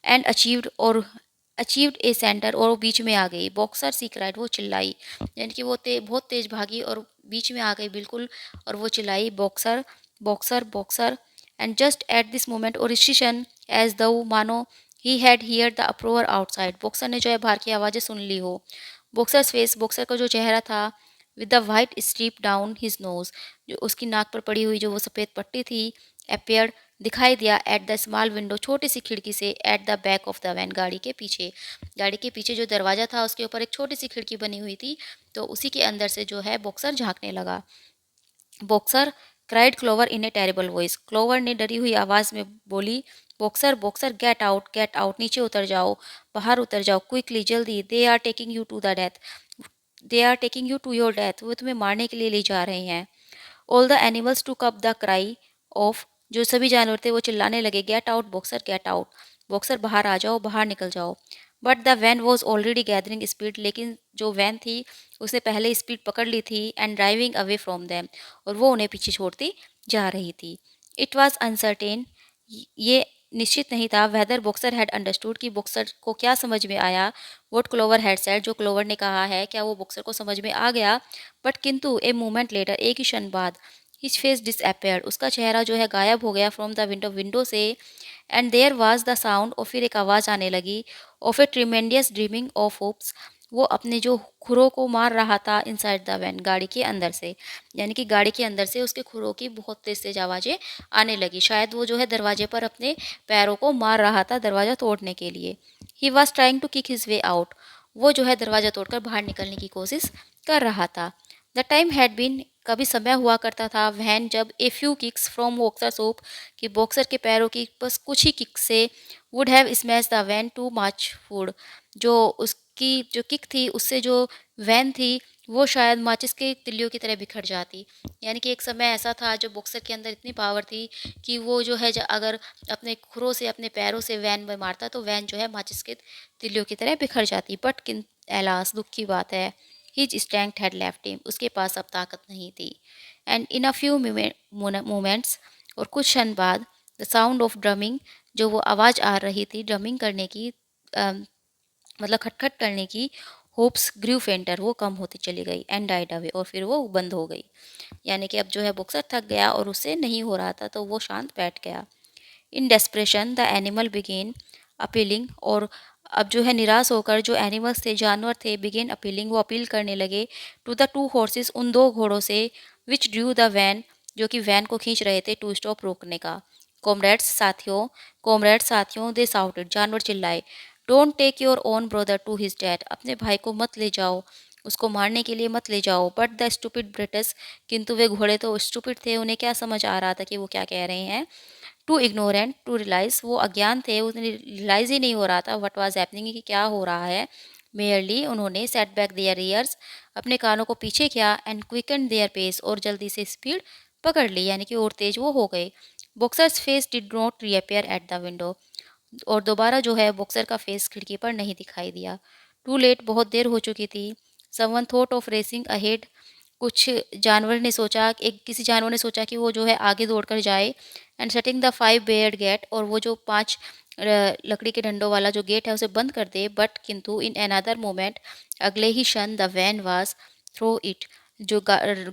एंड अचीव्ड ए सेंटर, और वो बीच में आ गई। बॉक्सर सीक राइट, वो चिल्लाई, यानी कि वो बहुत तेज भागी और बीच में आ गई बिल्कुल, और वो चिल्लाई, boxer boxer boxer. And just at this moment, और इस क्षण, एज दो मानो he had hear the uproar outside, boxer ने जो है बाहर की आवाज़ें सुन ली हो। बॉक्सर्स फेस, बॉक्सर का जो चेहरा था, with the white stripe down his nose, जो उसकी नाक पर पड़ी हुई जो वो सफ़ेद पट्टी थी, अपेयर्ड, दिखाई दिया, एट द स्मॉल विंडो, छोटी सी खिड़की से, at the back of the van, गाड़ी के पीछे जो दरवाज़ा था उसके ऊपर एक छोटी सी खिड़की बनी हुई थी, तो उसी के अंदर से जो है बॉक्सर झांकने लगा। बॉक्सर क्राइड क्लोवर इन ए टेरिबल वॉइस। क्लोवर ने डरी हुई आवाज में बोली, बॉक्सर बॉक्सर गेट आउट, नीचे उतर जाओ, बाहर उतर जाओ, क्विकली जल्दी, they are taking you to the death, they are taking you to your death, वो तुम्हें मारने के लिए ले जा रहे हैं। All the animals took up the cry of, जो सभी जानवर थे वो चिल्लाने लगे, get out Boxer get out, Boxer बाहर आ जाओ, बाहर निकल जाओ। But the van was already gathering speed, लेकिन जो वैन थी उसने पहले स्पीड पकड़ ली थी, and driving away from them, और वो उन्हें पीछे छोड़ती जा रही थी। इट वॉज अनसर्टेन, ये निश्चित नहीं था, वेदर बॉक्सर हैड अंडरस्टूड, कि बॉक्सर को क्या समझ में आया, वोट क्लोवर हैड सेड, जो क्लोवर ने कहा है, क्या वो बॉक्सर को समझ में आ गया। बट किंतु ए मोमेंट लेटर, एक ही क्षण बाद, हिज फेस डिसअपेयर्ड, उसका चेहरा जो है गायब हो गया, फ्रॉम द विंडो, विंडो से, and there was the sound, और फिर एक आवाज़ आने लगी, of a tremendous drumming of hoofs, वो अपने जो खुरों को मार रहा था, इनसाइड द वैन, गाड़ी के अंदर से, यानी कि गाड़ी के अंदर से उसके खुरों की बहुत तेज तेज आवाज़ें आने लगी, शायद वो जो है दरवाजे पर अपने पैरों को मार रहा था दरवाज़ा तोड़ने के लिए। He was trying to kick his way out, वो जो है दरवाज़ा तोड़कर बाहर निकलने की कोशिश कर रहा था। द टाइम हैड बीन, कभी समय हुआ करता था, वहन जब a few kicks from Boxer soap, कि बॉक्सर के पैरों की बस कुछ ही किक से, would have smash the van to matchwood, जो उसकी जो किक थी उससे जो वैन थी वो शायद माचिस के तिल्लियों की तरह बिखर जाती। यानी कि एक समय ऐसा था जो बॉक्सर के अंदर इतनी पावर थी कि वो जो है अगर अपने खुरों से अपने पैरों से वैन में मारता तो वैन जो है माचिस के तिल्लियों की तरह बिखर जाती। बट किन एलास, दुख की बात है, his strength had left him, उसके पास अब ताकत नहीं थी। And in a few moments, और कुछ क्षण बाद, द साउंड ऑफ ड्रमिंग, जो वो आवाज़ आ रही थी ड्रमिंग करने की, मतलब खटखट करने की, होप्स ग्रू फेंटर, वो कम होती चली गई, एंड डाइड अवे, और फिर वो बंद हो गई। यानी कि अब जो है बॉक्सर थक गया और उससे नहीं हो रहा था तो वो शांत बैठ गया। In desperation the animal began appealing, और अब जो है निराश होकर जो एनिमल्स थे, जानवर थे, बिगेन अपीलिंग, वो अपील करने लगे, टू द टू हॉर्सेस, उन दो घोड़ों से, विच ड्रू द वैन, जो कि वैन को खींच रहे थे, टू स्टॉप, रोकने का। कॉमरेड्स साथियों, दे साउटेड, जानवर चिल्लाए, don't take your own brother to his death, अपने भाई को मत ले जाओ, उसको मारने के लिए मत ले जाओ। बट द स्टूपिड ब्रिटिश, किंतु वे घोड़े तो स्टूपिड थे, उन्हें क्या समझ आ रहा था कि वो क्या कह रहे हैं। टू इग्नोरेंट टू रियलाइज, वो अज्ञान थे, उन्हें रियलाइज ही नहीं हो रहा था वट वाज हैपनिंग, कि क्या हो रहा है। मेयरली, उन्होंने सेट बैक देयर ईयर्स, अपने कानों को पीछे किया, एंड क्विकन देयर पेस, और जल्दी से स्पीड पकड़ ली, यानी कि और तेज वो हो गए। Boxers face did not reappear at the window, और दोबारा जो है बॉक्सर का फेस खिड़की पर नहीं दिखाई दिया। टू लेट, बहुत देर हो चुकी थी। Someone thought of racing ahead, कुछ जानवर ने सोचा, एक किसी जानवर ने सोचा कि वो जो है आगे दौड़कर जाए, and shutting the five barred gate, और वो जो पांच लकड़ी के डंडों वाला जो गेट है उसे बंद कर दे। बट किंतु इन अनदर मोमेंट, अगले ही क्षण, the van was through it, जो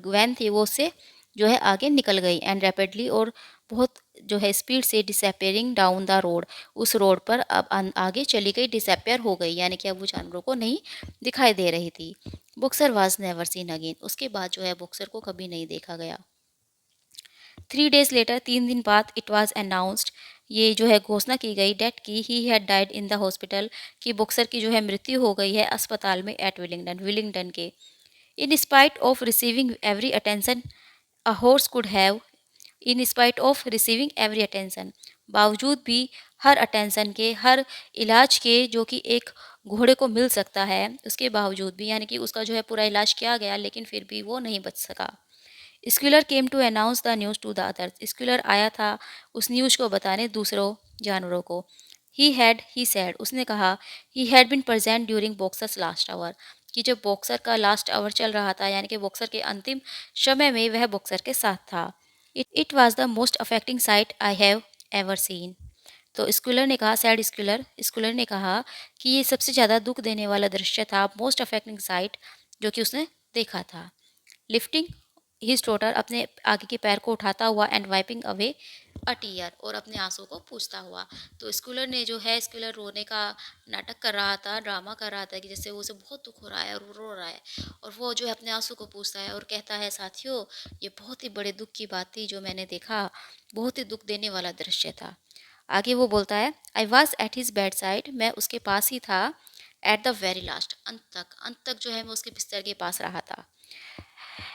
वैन थी वो उससे जो है आगे निकल गई, एंड रैपिडली, और बहुत जो है स्पीड से, डिसअपेयरिंग डाउन द रोड, उस रोड पर अब आगे चली गई, डिसअपेयर हो गई, यानी कि अब वो जानवरों को नहीं दिखाई दे रही थी। Boxer was never seen again, उसके बाद जो है बॉक्सर को कभी नहीं देखा गया। 3 days लेटर, 3 दिन बाद, इट वाज अनाउंस्ड, ये जो है घोषणा की गई, डेट की he had died in the hospital, कि बॉक्सर की जो है मृत्यु हो गई है अस्पताल में, एट विलिंगडन, विलिंगडन के। In spite of receiving every attention a horse could have, in spite of receiving every attention, बावजूद भी हर अटेंशन के, हर इलाज के जो कि एक घोड़े को मिल सकता है, उसके बावजूद भी, यानी कि उसका जो है पूरा इलाज किया गया लेकिन फिर भी वो नहीं बच सका। Squealer came to announce the news to the others, Squealer आया था उस न्यूज़ को बताने दूसरों जानवरों को। ही सैड, उसने कहा, he had been present during boxers last hour, कि जब बॉक्सर का लास्ट आवर चल रहा था, यानी कि बॉक्सर के अंतिम समय में वह बॉक्सर के साथ था। It was the most affecting site I have ever seen, तो स्कूलर ने कहा, सैड स्कूलर, स्कूलर ने कहा कि ये सबसे ज़्यादा दुख देने वाला दृश्य था, मोस्ट अफेक्टिंग साइट, जो कि उसने देखा था। लिफ्टिंग हिज टोटर, अपने आगे के पैर को उठाता हुआ, and wiping away a tear, और अपने आंसू को पूछता हुआ। तो स्कूलर ने जो है, स्कूलर रोने का नाटक कर रहा था, ड्रामा कर रहा था कि जैसे वो उसे बहुत दुख हो रहा है और वो रो रहा है, और वो जो है अपने आंसू को पूछता है और कहता है, साथियों, ये बहुत ही बड़े दुख की बात थी जो मैंने देखा, बहुत ही दुख देने वाला दृश्य था। आगे वो बोलता है, I was at his bed side, मैं उसके पास ही था, एट द वेरी लास्ट, अंत तक जो है मैं उसके बिस्तर के पास रहा था,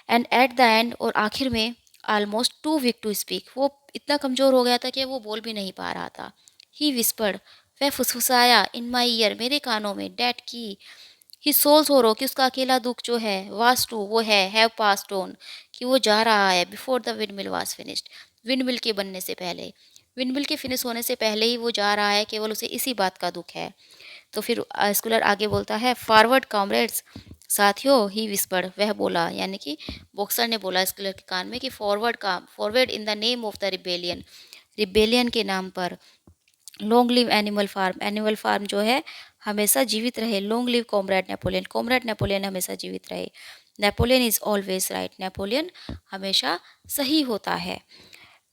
एंड एट द एंड, और आखिर में, almost too weak to speak, वो इतना कमज़ोर हो गया था कि वो बोल भी नहीं पा रहा था। ही विस्पर्ड, वह फुसफुसाया, इन माई ईयर, मेरे कानों में, डैट की ही सोल सोरो, कि उसका अकेला दुख जो है, वास टू वो है, हैव पास्ड ऑन, कि वो जा रहा है, before the wind mill was finished, wind mill के बनने से पहले, विंड मिल के फिनिश होने से पहले ही वो जा रहा है, केवल उसे इसी बात का दुख है। तो फिर स्कूलर आगे बोलता है, फॉरवर्ड कॉमरेड्स, साथियों, ही विस्पर्ड, वह बोला, यानी कि बॉक्सर ने बोला स्कूलर के कान में कि फॉरवर्ड का, forward in the name of the rebellion, rebellion के नाम पर, long live Animal Farm, Animal Farm जो है हमेशा जीवित रहे, long live comrade Napoleon, comrade Napoleon हमेशा जीवित रहे, Napoleon is always right, Napoleon हमेशा सही होता है,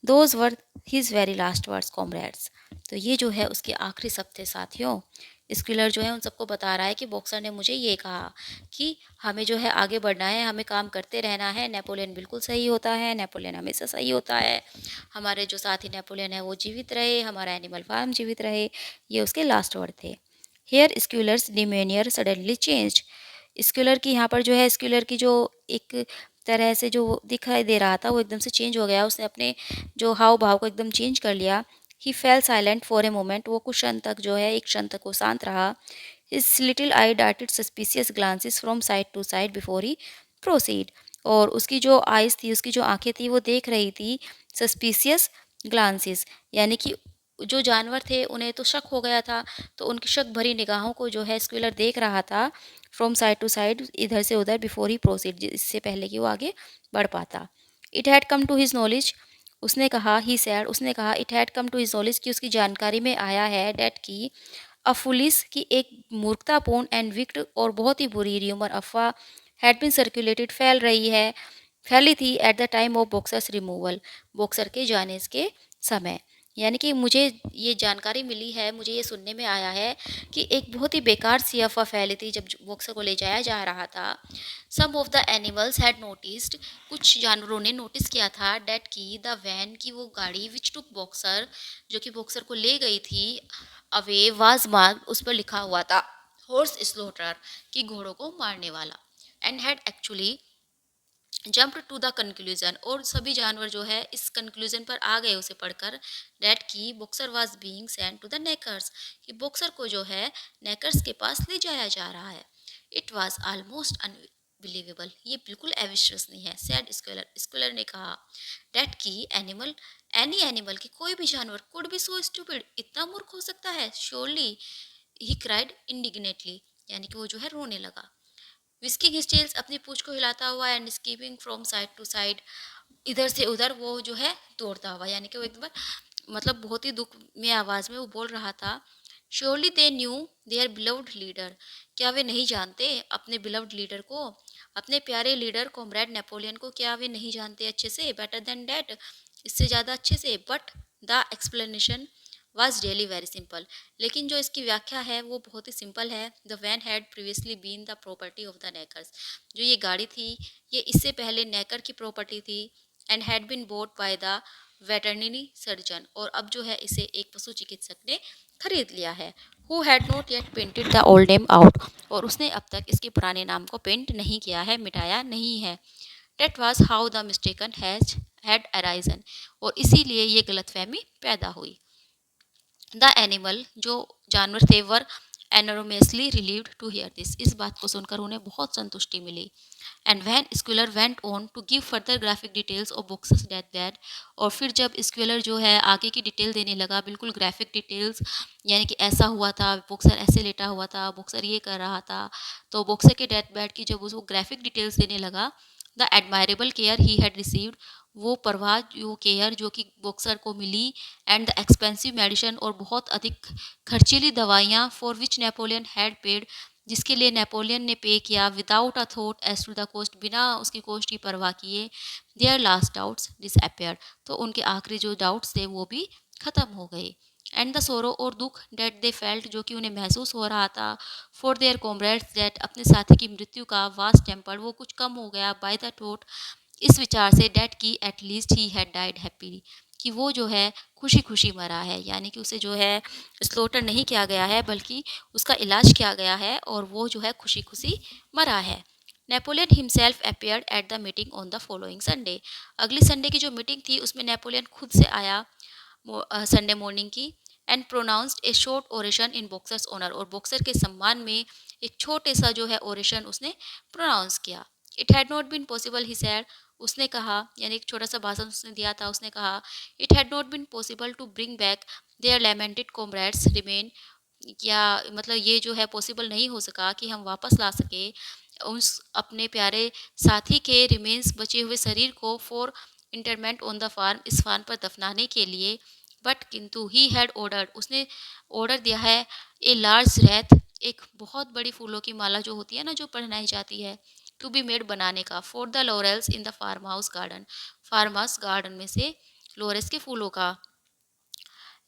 those were his very last words comrades. तो ये जो है उसके आखिरी शब्द थे साथियों। स्क्विलर जो है उन सबको बता रहा है कि बॉक्सर ने मुझे ये कहा कि हमें जो है आगे बढ़ना है, हमें काम करते रहना है, नेपोलियन बिल्कुल सही होता है, नेपोलियन हमेशा सही होता है, हमारे जो साथी नेपोलियन है वो जीवित रहे, हमारा एनिमल फार्म जीवित रहे। ये उसके लास्ट वर्ड थे। हेयर स्क्यूलर्स डिमेनियर सडनली चेंज, स्क्यूलर की यहाँ पर जो है स्क्यूलर की जो एक तरह से जो दिखाई दे रहा था वो एकदम से चेंज हो गया, उसने अपने जो हाव भाव को एकदम चेंज कर लिया। He fell silent for a moment, वो कुछ क्षण तक जो है एक क्षण तक वो शांत रहा। His little eye darted suspicious glances from side to side before he proceed, और उसकी जो आइज़ थी, उसकी जो आंखें थी वो देख रही थी सस्पिशियस ग्लांसेस, यानी कि जो जानवर थे उन्हें तो शक हो गया था, तो उनकी शक भरी निगाहों को जो है स्क्विलर देख रहा था फ्रॉम साइड टू साइड, इधर से उधर, बिफोर ही प्रोसीड, इससे पहले कि वो आगे बढ़ पाता। It had come to his knowledge, उसने कहा, ही सैड, उसने कहा, it had come to his knowledge, कि उसकी जानकारी में आया है, डेट की अ फुलिस, की एक मूर्खतापूर्ण एंड विक्ट और बहुत ही बुरी र्यूमर, अफवाह, हैड बिन सर्कुलेटेड, फैल रही है, फैली थी at the time of boxers removal, boxer के जाने के समय, यानी कि मुझे ये जानकारी मिली है, मुझे ये सुनने में आया है कि एक बहुत ही बेकार सी अफवाह फैली थी जब बॉक्सर को ले जाया जा रहा था। Some of the animals had noticed, कुछ जानवरों ने नोटिस किया था, डेट की द वैन, की वो गाड़ी, विच टुक बॉक्सर, जो कि बॉक्सर को ले गई थी, अवे वाज मार्क्ड, उस पर लिखा हुआ था हॉर्स स्लॉटर, कि घोड़ों को मारने वाला, and had actually jump to the conclusion, और सभी जानवर जो है इस कंक्लूजन पर आ गए उसे पढ़कर, डेट की Boxer was being sent to the knackers, कि बॉक्सर को जो है नेकर्स के पास ले जाया जा रहा है। इट वाज ऑलमोस्ट अनबिलीवेबल, ये बिल्कुल अविश्वसनीय है, सैड स्क्वेलर, स्क्वेलर ने कहा, डेट की एनिमल, एनी एनिमल, की कोई भी जानवर, कुड बी सो स्टूपिड, इतना मूर्ख हो सकता है, श्योरली, ही क्राइड इंडिग्नेटली, यानी कि वो जो है रोने लगा। विस्की हिस्टेल्स, अपनी पूंछ को हिलाता हुआ, and skipping from side to side, इधर से उधर वो जो है दौड़ता हुआ, यानी कि वो एकदम मतलब बहुत ही दुख में आवाज़ में वो बोल रहा था। Surely they knew their beloved leader, क्या वे नहीं जानते अपने बिलव्ड लीडर को, अपने प्यारे लीडर कॉमरेड नेपोलियन को, क्या वे नहीं जानते अच्छे से, बेटर देन डैट, इससे ज़्यादा अच्छे से। But the explanation was really very simple, लेकिन जो इसकी व्याख्या है वो बहुत ही सिंपल है। The van had previously been the property of the knackers, जो ये गाड़ी थी ये इससे पहले नेकर की प्रॉपर्टी थी, and had been bought by the veterinary surgeon, और अब जो है इसे एक पशु चिकित्सक ने खरीद लिया है। Who had not yet painted the old name out, और उसने अब तक इसके पुराने नाम को पेंट नहीं किया है, मिटाया नहीं है। That was how the mistaken had arisen, और इसीलिए ये गलतफहमी पैदा हुई। द एनिमल, जो जानवर थे, were enormously relieved to hear this, इस बात को सुनकर उन्हें बहुत संतुष्टि मिली। And then Squealer went on to give further graphic details of Boxer's death that, और फिर जब स्क्यूलर जो है आगे की डिटेल देने लगा, बिल्कुल ग्राफिक डिटेल्स, यानी कि ऐसा हुआ था, बॉक्सर ऐसे लेटा हुआ था, बॉक्सर ये कर रहा था, तो बॉक्सर के डेथ बैड की जब उसको ग्राफिक डिटेल्स देने लगा, the admirable care he had received, वो परवाह, वो केयर जो कि बॉक्सर को मिली, एंड द एक्सपेंसिव मेडिसिन, और बहुत अधिक खर्चीली दवाइयाँ, for which Napoleon had paid, जिसके लिए नेपोलियन ने पे किया, without a thought as to the cost, बिना उसकी कोस्ट की परवाह किए, देयर लास्ट डाउट्स डिसअपेयर, तो उनके आखिरी जो डाउट्स थे वो भी ख़त्म हो गए। एंड द सोरो, और दुख, डेट दे फेल्ट, जो कि उन्हें महसूस हो रहा था, फॉर देयर कॉमरेड्स डेट, अपने साथी की मृत्यु का, वास्ट टेम्पर्ड, वो कुछ कम हो गया, बाय द थॉट, इस विचार से, डेट की at least he had died happily, कि वो जो है खुशी खुशी मरा है, यानी कि उसे जो है स्लोटर नहीं किया गया है बल्कि उसका इलाज किया गया है और वो जो है खुशी खुशी मरा है। Napoleon himself appeared at the meeting on the following Sunday. अगली संडे की जो मीटिंग थी उसमें नेपोलियन खुद से आया संडे मॉर्निंग की, and pronounced a short oration in Boxer's honour, और बॉक्सर के सम्मान में एक छोटे सा जो है ओरेशन उसने प्रोनाउंस किया। It had not been possible he said, उसने कहा, यानी एक छोटा सा भाषण उसने दिया था, उसने कहा it had not been possible to bring back their lamented comrade's remain, या मतलब ये जो है पॉसिबल नहीं हो सका कि हम वापस ला सके उस अपने प्यारे साथी के रिमेन्स बचे हुए शरीर को for interment on the farm, इस फार्म पर दफनाने के लिए। बट किंतु ही हैड ऑर्डर्ड, उसने ऑर्डर दिया है, ए लार्ज रैथ, एक बहुत बड़ी फूलों की माला जो होती है ना, जो पहनाई जाती है, टू बी मेड बनाने का, for the laurels in the farmhouse garden, farmhouse garden में से लोरेस के फूलों का,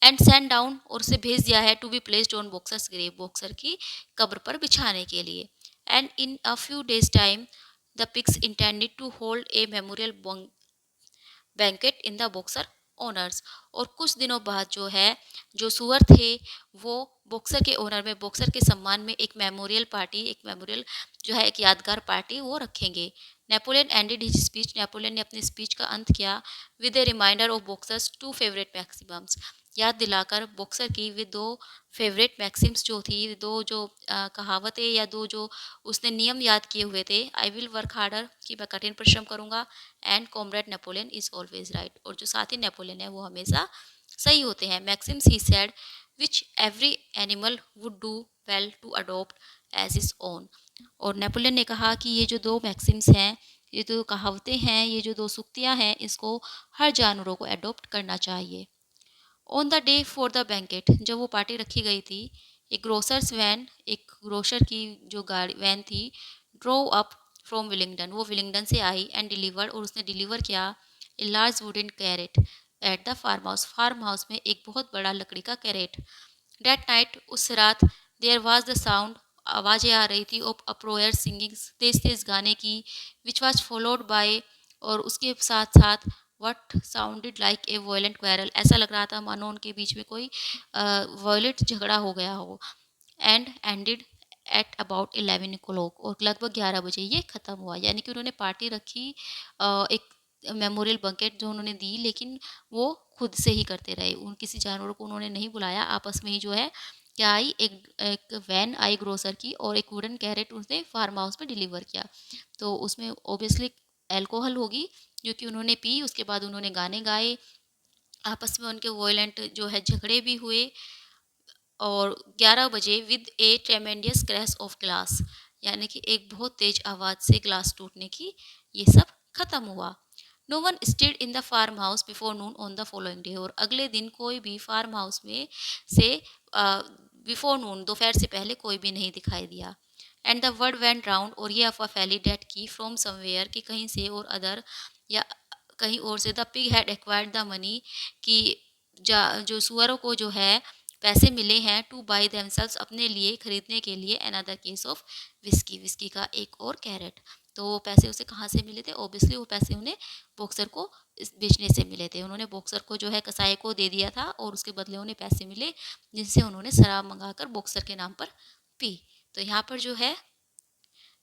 एंड सेंड डाउन, और उसे भेज दिया है, to be placed on Boxer's grave, Boxer की कब्र पर बिछाने के लिए। And in a few days time the pigs intended to hold a memorial banquet in the Boxer honours, और कुछ दिनों बाद जो है जो सुअर थे वो बॉक्सर के ओनर में, बॉक्सर के सम्मान में एक मेमोरियल पार्टी, एक मेमोरियल जो है एक यादगार पार्टी वो रखेंगे। Napoleon ended his speech, Napoleon ने अपने स्पीच का अंत किया with a reminder of Boxer's two favourite maxims, याद दिलाकर बॉक्सर की वे दो फेवरेट मैक्सिम्स जो थी, दो जो कहावतें या दो जो उसने नियम याद किए हुए थे, आई विल वर्क हार्डर, कि मैं कठिन परिश्रम करूंगा, and comrade Napoleon is always right, और जो साथी नेपोलियन है वो हमेशा सही होते हैं। Maxims he said which every animal would do well to adopt as his own, और नेपोलियन ने कहा कि ये जो दो मैक्सिम्स हैं, ये जो कहावतें हैं, ये जो दो सूक्तियाँ हैं, इसको हर जानवरों को अडोप्ट करना चाहिए। On the day for the banquet, जब वो पार्टी रखी गई थी, एक ग्रोसर्स वैन, एक ग्रोसर की जो गाड़ी वैन थी, ड्रोव अप फ्रॉम विलिंगडन, वो विलिंगडन से आई, एंड डिलीवर्ड, और उसने डिलीवर किया a large wooden crate at the farmhouse में एक बहुत बड़ा लकड़ी का कैरेट। डेट नाइट, उस रात, देयर वाज द साउंड, आवाज़ें आ रही थी ऑफ अप्रोयर सिंगिंग, तेज तेज गाने की, विच वाज फॉलोड बाय, और उसके साथ साथ what sounded like a violent quarrel, ऐसा लग रहा था मानो उनके बीच में कोई वॉयलेंट झगड़ा हो गया हो। And ended at about 11 o'clock, और लगभग 11 बजे ये ख़त्म हुआ, यानी कि उन्होंने पार्टी रखी, एक मेमोरियल बंकेट जो उन्होंने दी, लेकिन वो खुद से ही करते रहे, उन किसी जानवर को उन्होंने नहीं बुलाया, आपस में ही जो है क्या आई, एक एक वैन आई ग्रोसर की, और एक वुडन कैरेट उसने फार्म हाउस में डिलीवर किया। तो उसमें ओबियसली एल्कोहल होगी जो कि उन्होंने पी, उसके बाद उन्होंने गाने गाए, आपस में उनके वॉयलेंट जो है झगड़े भी हुए, और 11 बजे with A tremendous crash of glass, यानी कि एक बहुत तेज आवाज़ से ग्लास टूटने की ये सब खत्म हुआ। No one stayed in the farmhouse before noon on the following day, और अगले दिन कोई भी फार्म हाउस में से बिफोर नून, दोपहर से पहले कोई भी नहीं दिखाई दिया। And the word went round, और ये अफवाह फैली डेट की फ्रॉम समवेयर, कि कहीं से और अदर, या कहीं और से, the pig had acquired the money, कि जो सुअरों को जो है पैसे मिले हैं, टू बाई देमसेल्व्स, अपने लिए खरीदने के लिए, another case of whisky, whisky का एक और कैरेट। तो वो पैसे उसे कहाँ से मिले थे, ओबियसली वो पैसे उन्हें बॉक्सर को बेचने से मिले थे, उन्होंने बॉक्सर को जो है कसाई को दे दिया था, और उसके बदले उन्हें पैसे मिले जिनसे उन्होंने शराब मंगाकर बॉक्सर के नाम पर पी। तो यहाँ पर जो है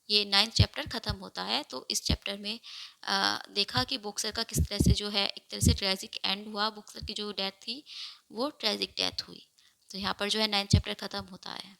ये 9th चैप्टर ख़त्म होता है। तो इस चैप्टर में देखा कि बॉक्सर का किस तरह से जो है एक तरह से ट्रेजिक एंड हुआ, बॉक्सर की जो डेथ थी वो ट्रेजिक डेथ हुई। तो यहाँ पर जो है 9th चैप्टर ख़त्म होता है।